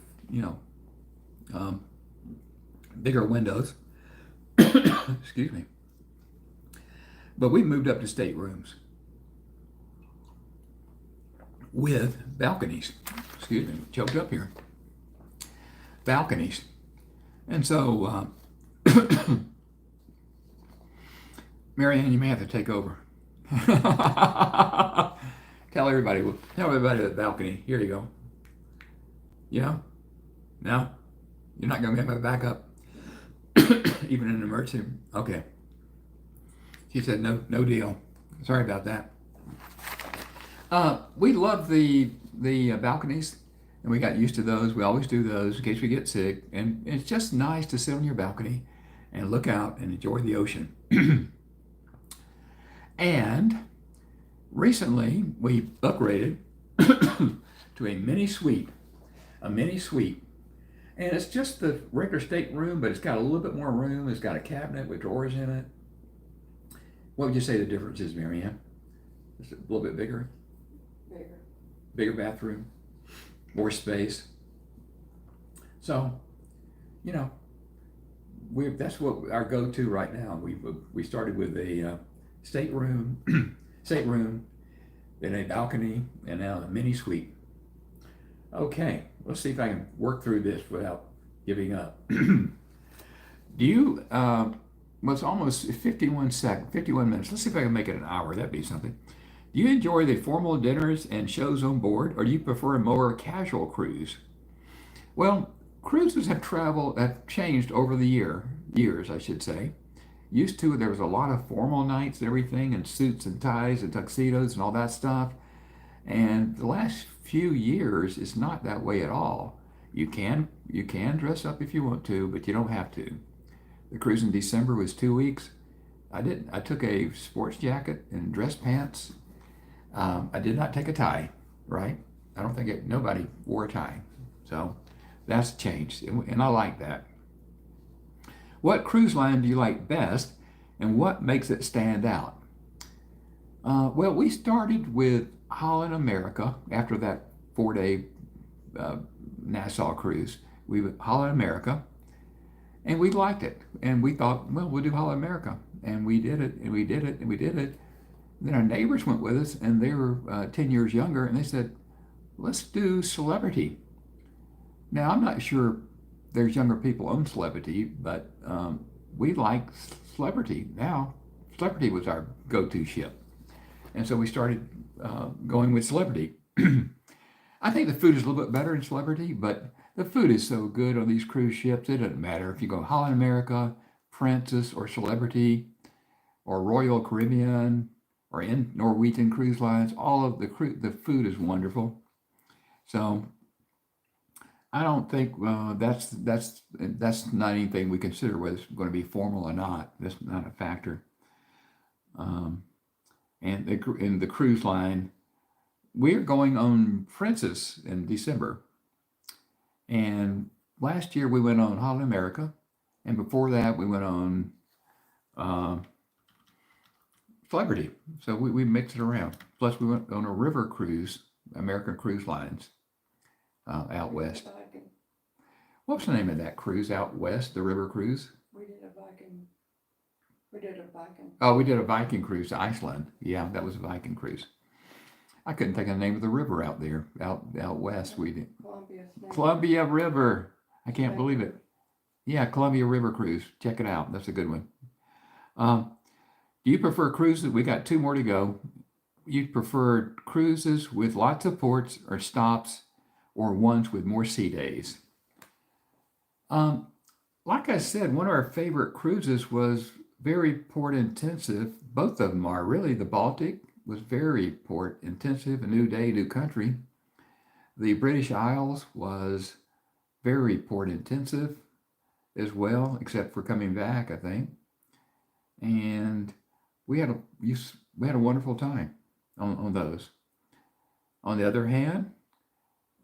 bigger windows. Excuse me. But we moved up to staterooms with balconies. Excuse me, choked up here. Balconies. And so, Marianne, you may have to take over. Tell everybody the balcony. Here you go. No? You're not going to get my back up? Even in an emergency? Okay. She said, no deal. Sorry about that. We love the balconies, and we got used to those. We always do those in case we get sick. And it's just nice to sit on your balcony and look out and enjoy the ocean. And recently, we upgraded to a mini suite. And it's just the regular stateroom, but it's got a little bit more room. It's got a cabinet with drawers in it. What would you say the difference is, Marianne? It's a little bit bigger? Bigger bathroom, more space. So, that's what our go-to right now. We started with a stateroom, then a balcony, and now a mini suite. Okay, let's see if I can work through this without giving up. Do you, well, it's almost 51 minutes. Let's see if I can make it an hour. That'd be something. Do you enjoy the formal dinners and shows on board, or do you prefer a more casual cruise? Well, cruises have changed over the years, I should say. Used to, there was a lot of formal nights and everything, and suits and ties and tuxedos and all that stuff. And the last few years, it's not that way at all. You can dress up if you want to, but you don't have to. The cruise in December was 2 weeks. I took a sports jacket and dress pants. I did not take a tie, right? I don't think nobody wore a tie. So that's changed, and I like that. What cruise line do you like best, and what makes it stand out? Well, we started with Holland America after that 4-day Nassau cruise. We went Holland America, and we liked it, and we thought, well, we'll do Holland America, and we did it, and we did it, and we did it. Then our neighbors went with us, and they were 10 years younger, and they said, let's do Celebrity. Now, I'm not sure there's younger people on Celebrity, but we like Celebrity. Now, Celebrity was our go-to ship. And so we started going with Celebrity. I think the food is a little bit better in Celebrity, but the food is so good on these cruise ships, it doesn't matter if you go Holland America, Princess, or Celebrity, or Royal Caribbean, or in Norwegian Cruise Lines. All of the food is wonderful. So I don't think that's not anything we consider whether it's going to be formal or not. That's not a factor. And in the cruise line, we're going on Princess in December. And last year we went on Holland America, and before that we went on Celebrity. So we mixed it around. Plus we went on a river cruise, American Cruise Lines, out west. Viking. What's the name of that cruise out west, the river cruise? We did a Viking. We did a Viking. Oh, we did a Viking cruise to Iceland. Yeah, that was a Viking cruise. I couldn't think of the name of the river out there, out west. We did Columbia River. I can't believe it. Yeah, Columbia River cruise. Check it out. That's a good one. Do you prefer cruises? We got 2 more to go. You prefer cruises with lots of ports or stops, or ones with more sea days? Like I said, one of our favorite cruises was very port intensive. Both of them are really. The Baltic was very port intensive, a new day, new country. The British Isles was very port intensive as well, except for coming back, I think. And we had a wonderful time on those. On the other hand,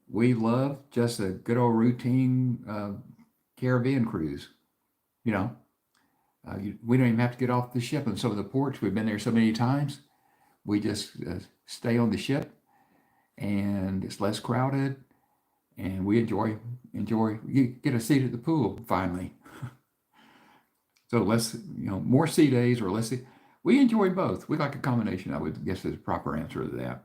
we love just a good old routine Caribbean cruise. You know, we don't even have to get off the ship in some of the ports. We've been there so many times. We just stay on the ship, and it's less crowded, and we enjoy. You get a seat at the pool finally. So less, more sea days or less. We enjoy both. We like a combination. I would guess is a proper answer to that.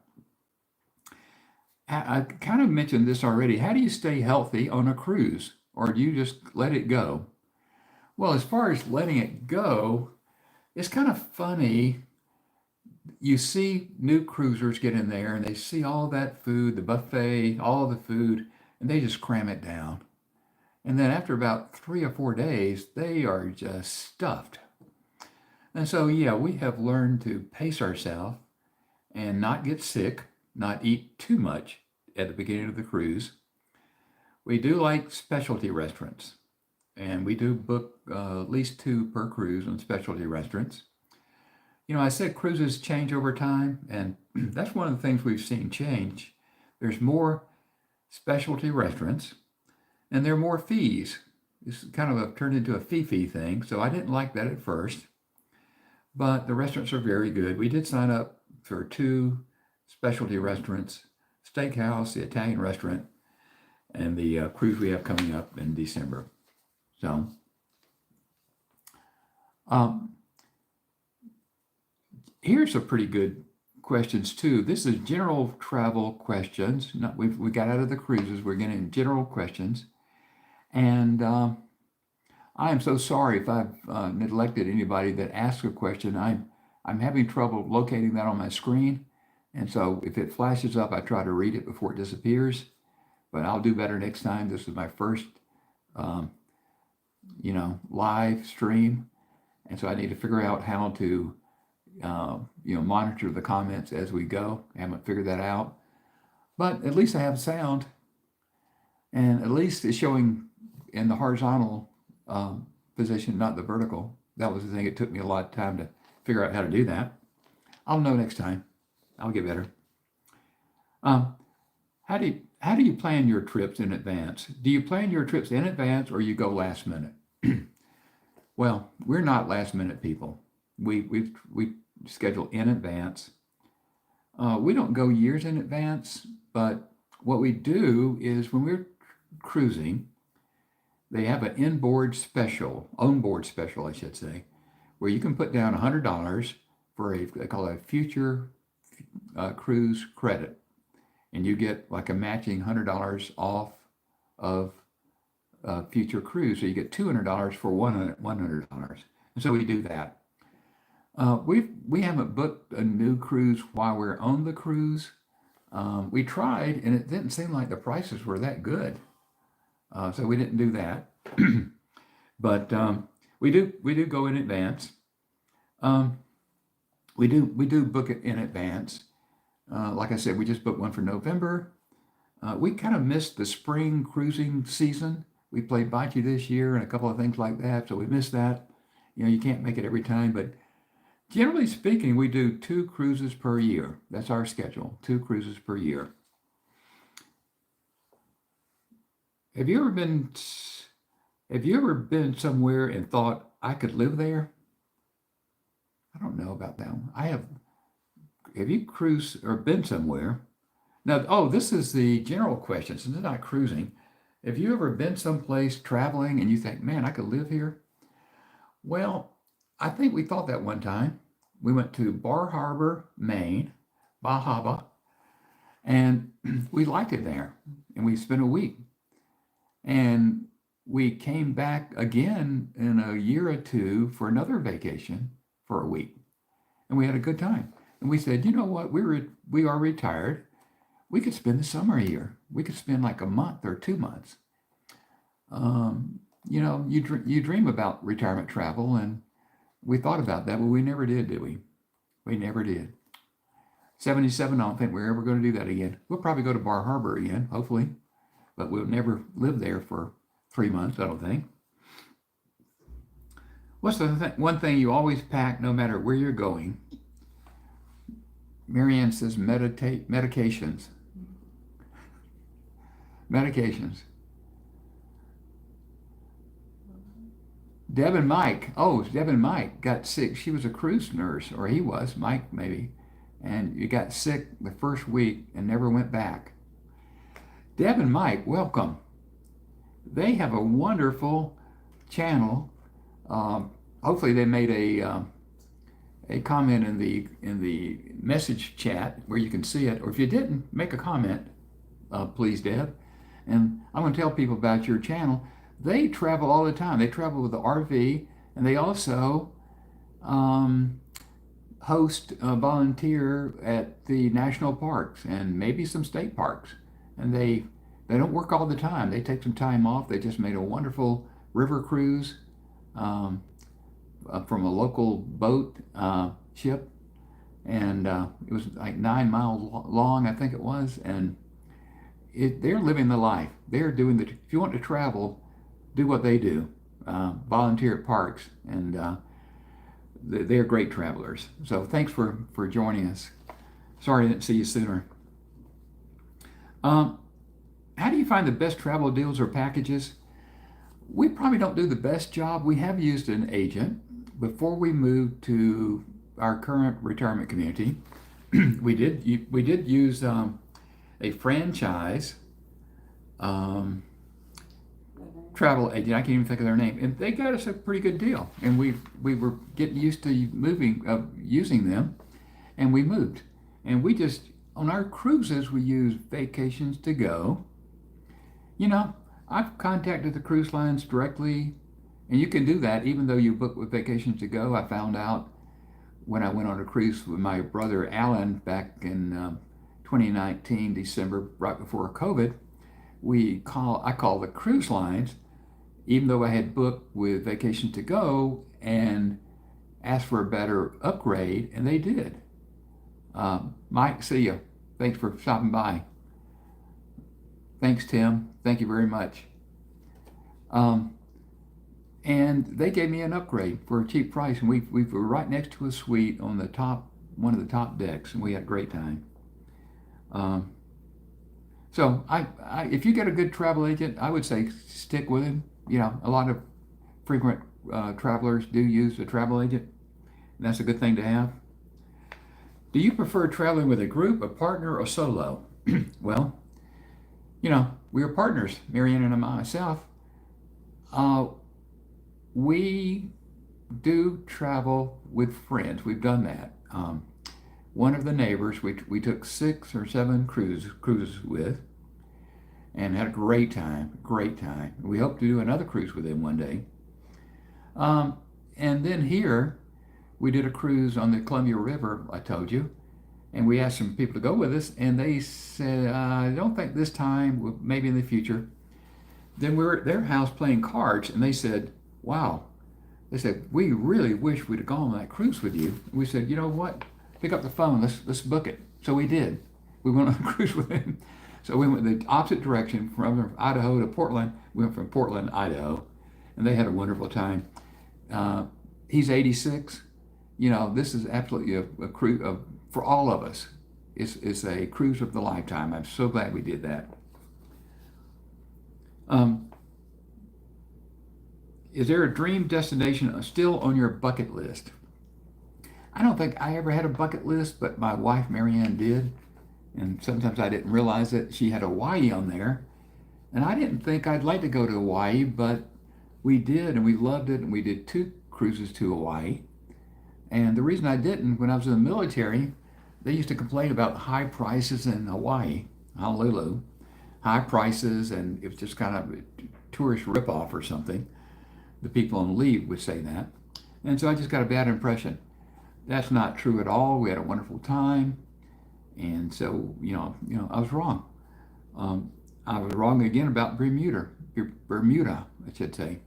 I kind of mentioned this already. How do you stay healthy on a cruise, or do you just let it go? Well, as far as letting it go, it's kind of funny. You see new cruisers get in there and they see all that food, the buffet, all of the food, and they just cram it down. And then after about 3 or 4 days, they are just stuffed. And so, yeah, we have learned to pace ourselves and not get sick, not eat too much at the beginning of the cruise. We do like specialty restaurants, and we do book at least 2 per cruise on specialty restaurants. I said cruises change over time, and that's one of the things we've seen change. There's more specialty restaurants, and there are more fees. It's kind of turned into a fee thing, so I didn't like that at first. But the restaurants are very good. We did sign up for 2 specialty restaurants, steakhouse, the Italian restaurant, and the cruise we have coming up in December. So, here's a pretty good questions too. This is general travel questions. Not, we got out of the cruises. We're getting general questions. And I am so sorry if I've neglected anybody that asked a question. I'm having trouble locating that on my screen. And so if it flashes up, I try to read it before it disappears. But I'll do better next time. This is my first, live stream. And so I need to figure out how to, monitor the comments as we go. I haven't figured that out. But at least I have sound. And at least it's showing in the horizontal position, not the vertical. That was the thing. It took me a lot of time to figure out how to do that. I'll know next time. I'll get better. How do you plan your trips in advance? Do you plan your trips in advance or you go last minute? Well, we're not last minute people. We schedule in advance. We don't go years in advance, but what we do is when we're cruising, they have an onboard special, I should say, where you can put down $100 for they call it a future cruise credit. And you get like a matching $100 off of future cruise. So you get $200 for $100. And so we do that. We haven't booked a new cruise while we're on the cruise. We tried, and it didn't seem like the prices were that good. So we didn't do that. But we do go in advance. We do book it in advance. Like I said, we just booked one for November. We kind of missed the spring cruising season. We played bocce this year and a couple of things like that, so we missed that. You can't make it every time, but generally speaking, we do 2 cruises per year. That's our schedule, 2 cruises per year. Have you ever been somewhere and thought I could live there? I don't know about that one. I have. Have you cruised or been somewhere? Now, this is the general question. Since it's not cruising, have you ever been someplace traveling and you think, man, I could live here? Well, I think we thought that one time. We went to Bar Harbor, Maine, Bahaba, and we liked it there. And we spent a week. And we came back again in a year or two for another vacation for a week. And we had a good time. And we said, you know what? We are retired. We could spend the summer here. We could spend like a month or 2 months. You dream about retirement travel, and we thought about that, but we never did we? We never did. 77, I don't think we're ever going to do that again. We'll probably go to Bar Harbor again, hopefully, but we'll never live there for 3 months, I don't think. What's the one thing you always pack no matter where you're going? Marianne says medications. Medications. Deb and Mike got sick. She was a cruise nurse, or he was, Mike maybe, and you got sick the first week and never went back. Deb and Mike, welcome. They have a wonderful channel. Hopefully they made a comment in the message chat where you can see it, or if you didn't, make a comment, please, Deb. And I'm going to tell people about your channel. They travel all the time. They travel with the RV, and they also volunteer at the national parks and maybe some state parks. And they don't work all the time. They take some time off. They just made a wonderful river cruise from a local boat ship, and it was like 9 miles long, I think it was. And they're living the life. They're doing if you want to travel, do what they do. Volunteer at parks, and they're great travelers. So thanks for joining us. Sorry I didn't see you sooner. How do you find the best travel deals or packages? We probably don't do the best job. We have used an agent. Before we moved to our current retirement community, we did use a franchise travel agent. I can't even think of their name, and they got us a pretty good deal. And we were getting used to using them, and we moved. And we just, on our cruises, we use Vacations to Go. You know, I've contacted the cruise lines directly, and you can do that even though you book with Vacations to Go. I found out when I went on a cruise with my brother Alan back in 2019, December, right before COVID. I called the cruise lines, even though I had booked with Vacation to Go, and asked for a better upgrade, and they did. Mike, see you. Thanks for stopping by. Thanks, Tim. Thank you very much. Um, and they gave me an upgrade for a cheap price, and we were right next to a suite on the top, one of the top decks, and we had a great time. Um, so if you get a good travel agent, I would say stick with him. You know, a lot of frequent travelers do use a travel agent, and that's a good thing to have. Do you prefer traveling with a group, a partner, or solo? Well, you know, we were partners, Marianne and myself. Uh, we do travel with friends. We've done that. One of the neighbors we took 6 or 7 cruises with, and had a great time. Great time. We hope to do another cruise with him one day. Um, and then here we did a cruise on the Columbia River. I told you, and we asked some people to go with us, and they said, "I don't think this time. Maybe in the future." Then we were at their house playing cards, and they said, "Wow." They said, "We really wish we'd have gone on that cruise with you." We said, "You know what? Pick up the phone. Let's book it." So we did. We went on a cruise with him. So we went the opposite direction from Idaho to Portland. We went from Portland to Idaho, and they had a wonderful time. Uh, he's 86. You know, this is absolutely a cruise for all of us. It's a cruise of the lifetime. I'm so glad we did that. Um, is there a dream destination still on your bucket list? I don't think I ever had a bucket list, but my wife Marianne did. And sometimes I didn't realize that she had Hawaii on there. And I didn't think I'd like to go to Hawaii, but we did, and we loved it. And we did 2 cruises to Hawaii. And the reason I didn't, when I was in the military, they used to complain about high prices in Hawaii, Honolulu, high prices, and it was just kind of a tourist ripoff or something. The people on leave would say that. And so I just got a bad impression. That's not true at all. We had a wonderful time. And so, I was wrong. I was wrong again about Bermuda, I should say.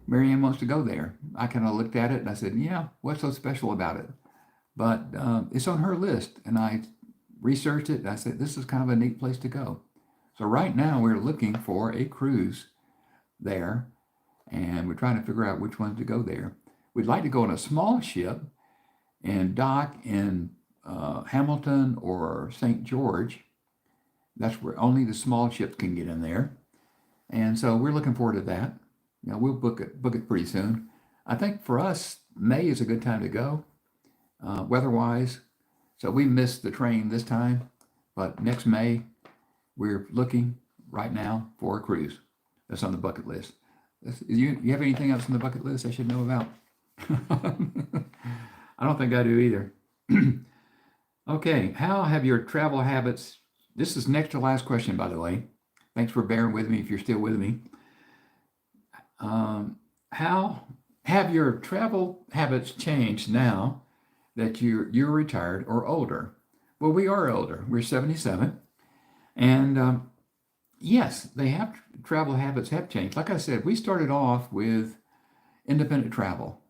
Marianne wants to go there. I kind of looked at it and I said, yeah, what's so special about it? But it's on her list. And I researched it. And I said, this is kind of a neat place to go. So right now we're looking for a cruise there. And we're trying to figure out which ones to go there. We'd like to go on a small ship and dock in Hamilton or St. George. That's where only the small ships can get in there. And so we're looking forward to that. We'll book it pretty soon. I think for us, May is a good time to go, weather-wise. So we missed the train this time, but next May, we're looking right now for a cruise. That's on the bucket list. You have anything else on the bucket list I should know about? I don't think I do either. Okay, how have your travel habits? This is next to last question, by the way. Thanks for bearing with me if you're still with me. How have your travel habits changed now that you're retired or older? Well, we are older. We're 77, and yes, they have travel habits have changed. Like I said, we started off with independent travel,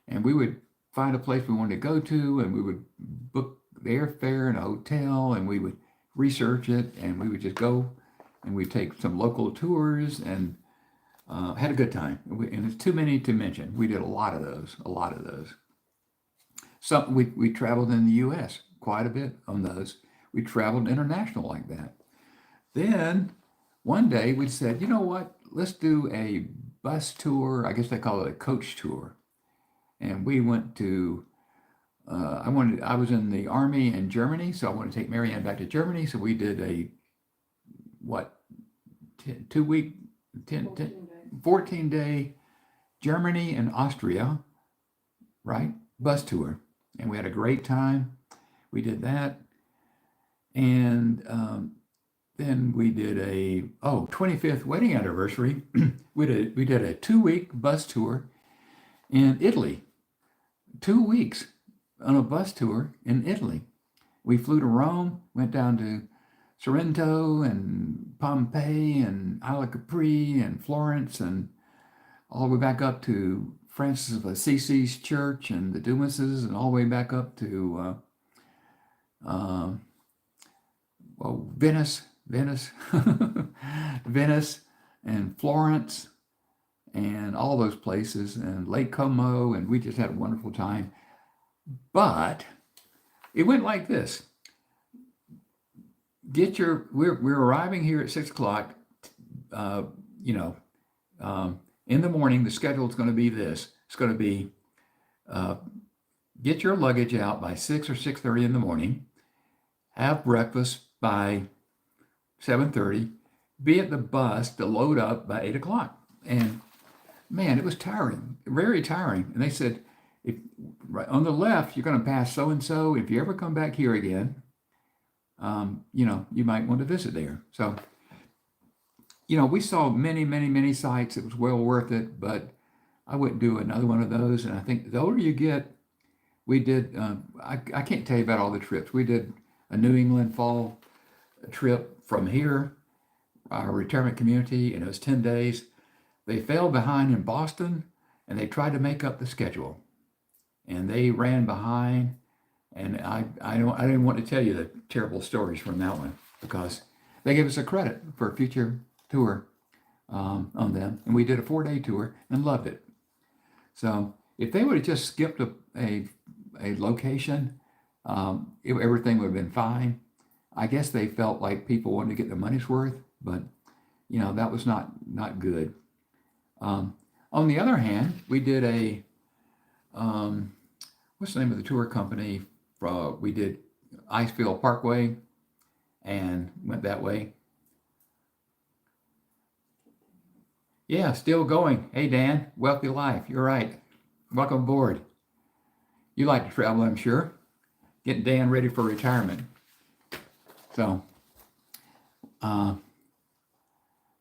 and we would find a place we wanted to go to, and we would book the airfare and a hotel, and we would research it, and we would just go, and we'd take some local tours, and had a good time. And it's too many to mention. We did a lot of those. Some we traveled in the U.S. quite a bit on those. We traveled international like that. Then one day we said, you know what? Let's do a bus tour. I guess they call it a coach tour. And we went to. I was in the army in Germany, so I wanted to take Marianne back to Germany. So we did a 2 week, 14-day Germany and Austria, right? Bus tour. And we had a great time. We did that. And then we did a 25th wedding anniversary. we did a 2-week bus tour in Italy. 2 weeks on a bus tour in Italy. We flew to Rome, went down to Sorrento and Pompeii and Isla Capri and Florence and all the way back up to Francis of Assisi's church and the Dumases and all the way back up to Venice, Venice and Florence and all those places and Lake Como, and we just had a wonderful time. But it went like this. We're arriving here at 6 o'clock. In the morning, the schedule is going to be this. It's going to be get your luggage out by 6 or 6:30 in the morning. Have breakfast by 7:30. Be at the bus to load up by 8 o'clock. And man, it was tiring, very tiring. And they said, if right on the left, you're going to pass so and so. If you ever come back here again, you might want to visit there. So, we saw many, many, many sites. It was well worth it, but I wouldn't do another one of those. And I think the older you get, we did, I can't tell you about all the trips. We did a New England fall trip from here, our retirement community, and it was 10 days. They fell behind in Boston, and they tried to make up the schedule. And they ran behind, and I didn't want to tell you the terrible stories from that one because they gave us a credit for a future tour on them, and we did a 4-day tour and loved it. So if they would have just skipped a location, everything would have been fine. I guess they felt like people wanted to get their money's worth, but that was not good. On the other hand, we did a what's the name of the tour company? We did Icefield Parkway and went that way. Yeah, still going. Hey, Dan, wealthy life. You're right. Welcome aboard. You like to travel, I'm sure. Getting Dan ready for retirement. So,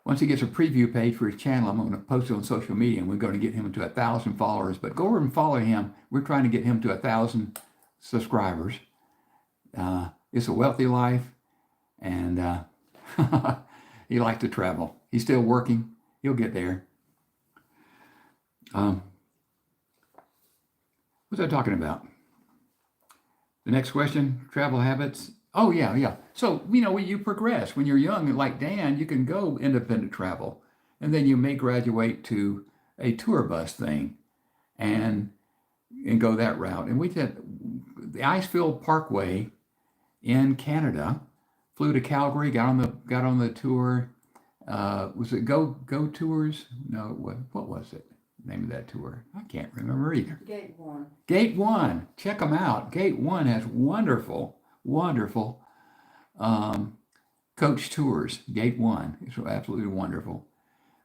once he gets a preview page for his channel, I'm going to post it on social media, and we're going to get him to 1,000 followers. But go over and follow him. We're trying to get him to 1,000 subscribers. It's a wealthy life, and he likes to travel. He's still working. He'll get there. What was I talking about? The next question, travel habits. Oh, yeah. So, when you progress, when you're young, like Dan, you can go independent travel. And then you may graduate to a tour bus thing and go that route. And we did the Icefield Parkway in Canada, flew to Calgary, got on the tour. Was it Go Tours? No, what was it? Name of that tour? I can't remember either. Gate One. Check them out. Gate One has wonderful coach tours. Gate One. It's absolutely wonderful.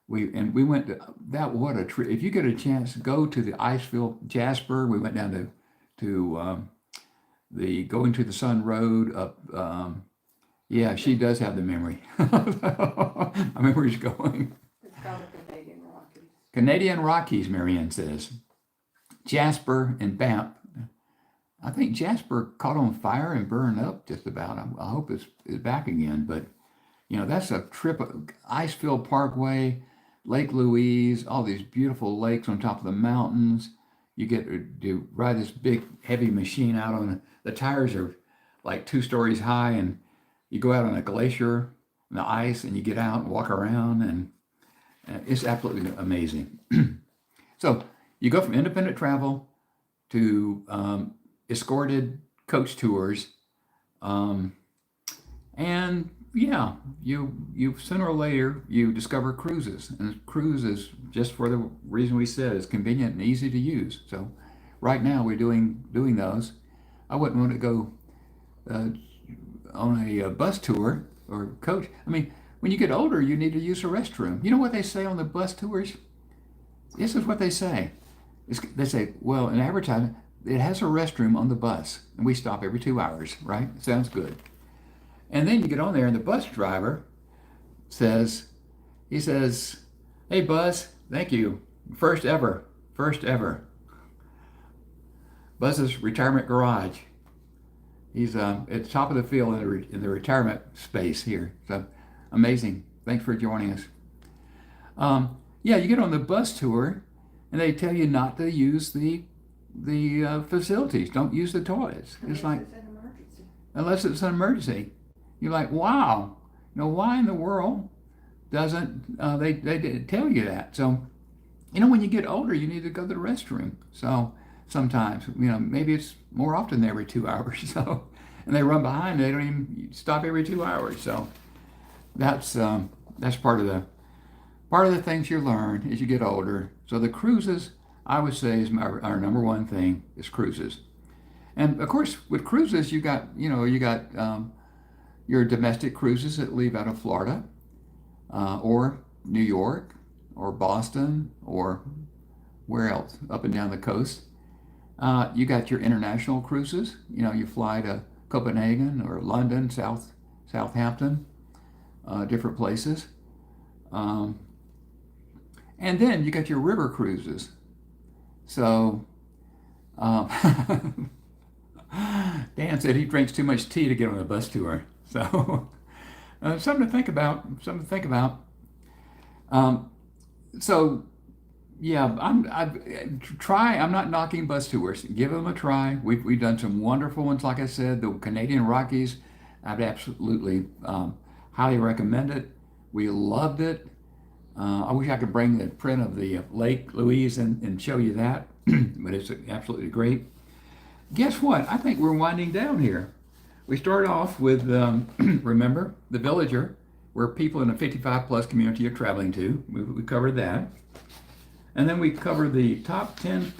We went to that. What a trip! If you get a chance, go to the Icefield Jasper. We went down to the Going to the Sun Road up. Yeah, she does have the memory. I remember where she's going. It's called the Canadian Rockies. Canadian Rockies, Marianne says. Jasper and Banff. I think Jasper caught on fire and burned up just about. I hope it's back again. But, that's a trip. Icefield Parkway, Lake Louise, all these beautiful lakes on top of the mountains. You get to ride this big, heavy machine out on the tires are like 2 stories high, and you go out on a glacier on the ice, and you get out and walk around, and it's absolutely amazing. So you go from independent travel to escorted coach tours, and you sooner or later you discover cruises, and cruises, just for the reason we said, is convenient and easy to use. So right now we're doing those. I wouldn't want to go on a bus tour or coach. I mean, when you get older, you need to use a restroom. You know what they say on the bus tours? This is what they say. They say, well, in advertising, it has a restroom on the bus, and we stop every 2 hours, right? Sounds good. And then you get on there, and the bus driver says, he says, "Hey, bus, thank you. First ever, first ever." Buzz's retirement garage. He's at the top of the field in the retirement space here. So amazing. Thanks for joining us. Yeah, you get on the bus tour, and they tell you not to use the facilities. Don't use the toilets. It's like, It's an emergency. unless it's an emergency. You're like, wow. Why in the world doesn't they didn't tell you that? So, when you get older, you need to go to the restroom. So sometimes, maybe it's more often than every 2 hours. So, and they run behind. They don't even stop every 2 hours. So that's part of the things you learn as you get older. So the cruises, I would say, is our number one thing is cruises. And of course, with cruises, you got your domestic cruises that leave out of Florida, or New York, or Boston, or where else up and down the coast. You got your international cruises. You fly to Copenhagen or London, Southampton, different places. And then you got your river cruises. So Dan said he drinks too much tea to get on a bus tour. So something to think about. So yeah, I'm not knocking bus tours. Give them a try. We've done some wonderful ones. Like I said, the Canadian Rockies, I'd absolutely highly recommend it. We loved it. I wish I could bring the print of the Lake Louise and show you that, but it's absolutely great. Guess what? I think we're winding down here. We start off with, remember, the Villager, where people in a 55 plus community are traveling to. We covered that. And then we cover the top 10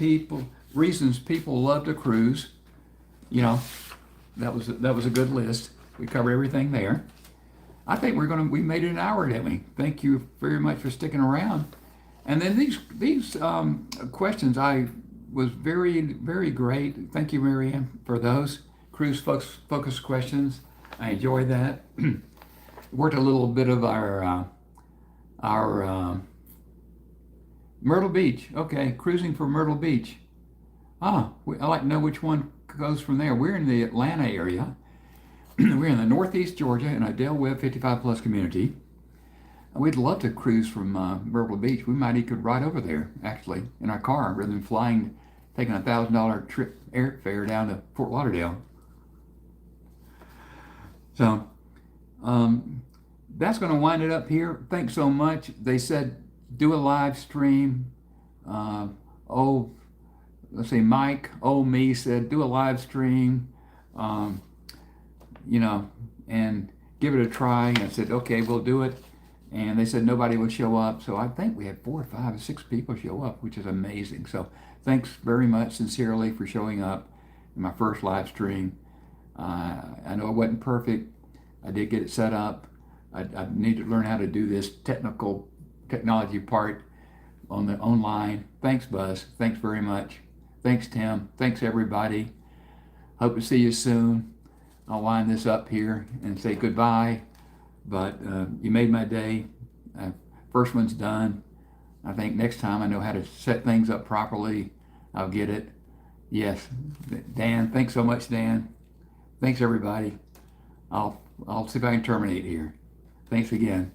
reasons people love to cruise. That was a good list. We covered everything there. I think we made it an hour, didn't we? Thank you very much for sticking around. And then these questions was very, very great. Thank you, Marianne, for those cruise focus questions. I enjoyed that. Worked a little bit of our Myrtle Beach. Okay, cruising for Myrtle Beach. I'd like to know which one goes from there. We're in the Atlanta area. We're in the Northeast Georgia in a Dale Webb 55 plus community. We'd love to cruise from Myrtle Beach. We might even could ride over there, actually, in our car, rather than taking $1,000 trip airfare down to Fort Lauderdale. So that's going to wind it up here. Thanks so much. They said do a live stream. Let's see, Mike, me said do a live stream, and give it a try. And I said, okay, we'll do it. And they said nobody would show up. So I think we had 4 or 5 or 6 people show up, which is amazing. So thanks very much, sincerely, for showing up in my first live stream. I know it wasn't perfect. I did get it set up. I need to learn how to do this technology part on the online. Thanks, Buzz. Thanks very much. Thanks, Tim. Thanks, everybody. Hope to see you soon. I'll wind this up here and say goodbye. But you made my day. First one's done. I think next time I know how to set things up properly. I'll get it. Yes, Dan. Thanks so much, Dan. Thanks, everybody. I'll see if I can terminate here. Thanks again.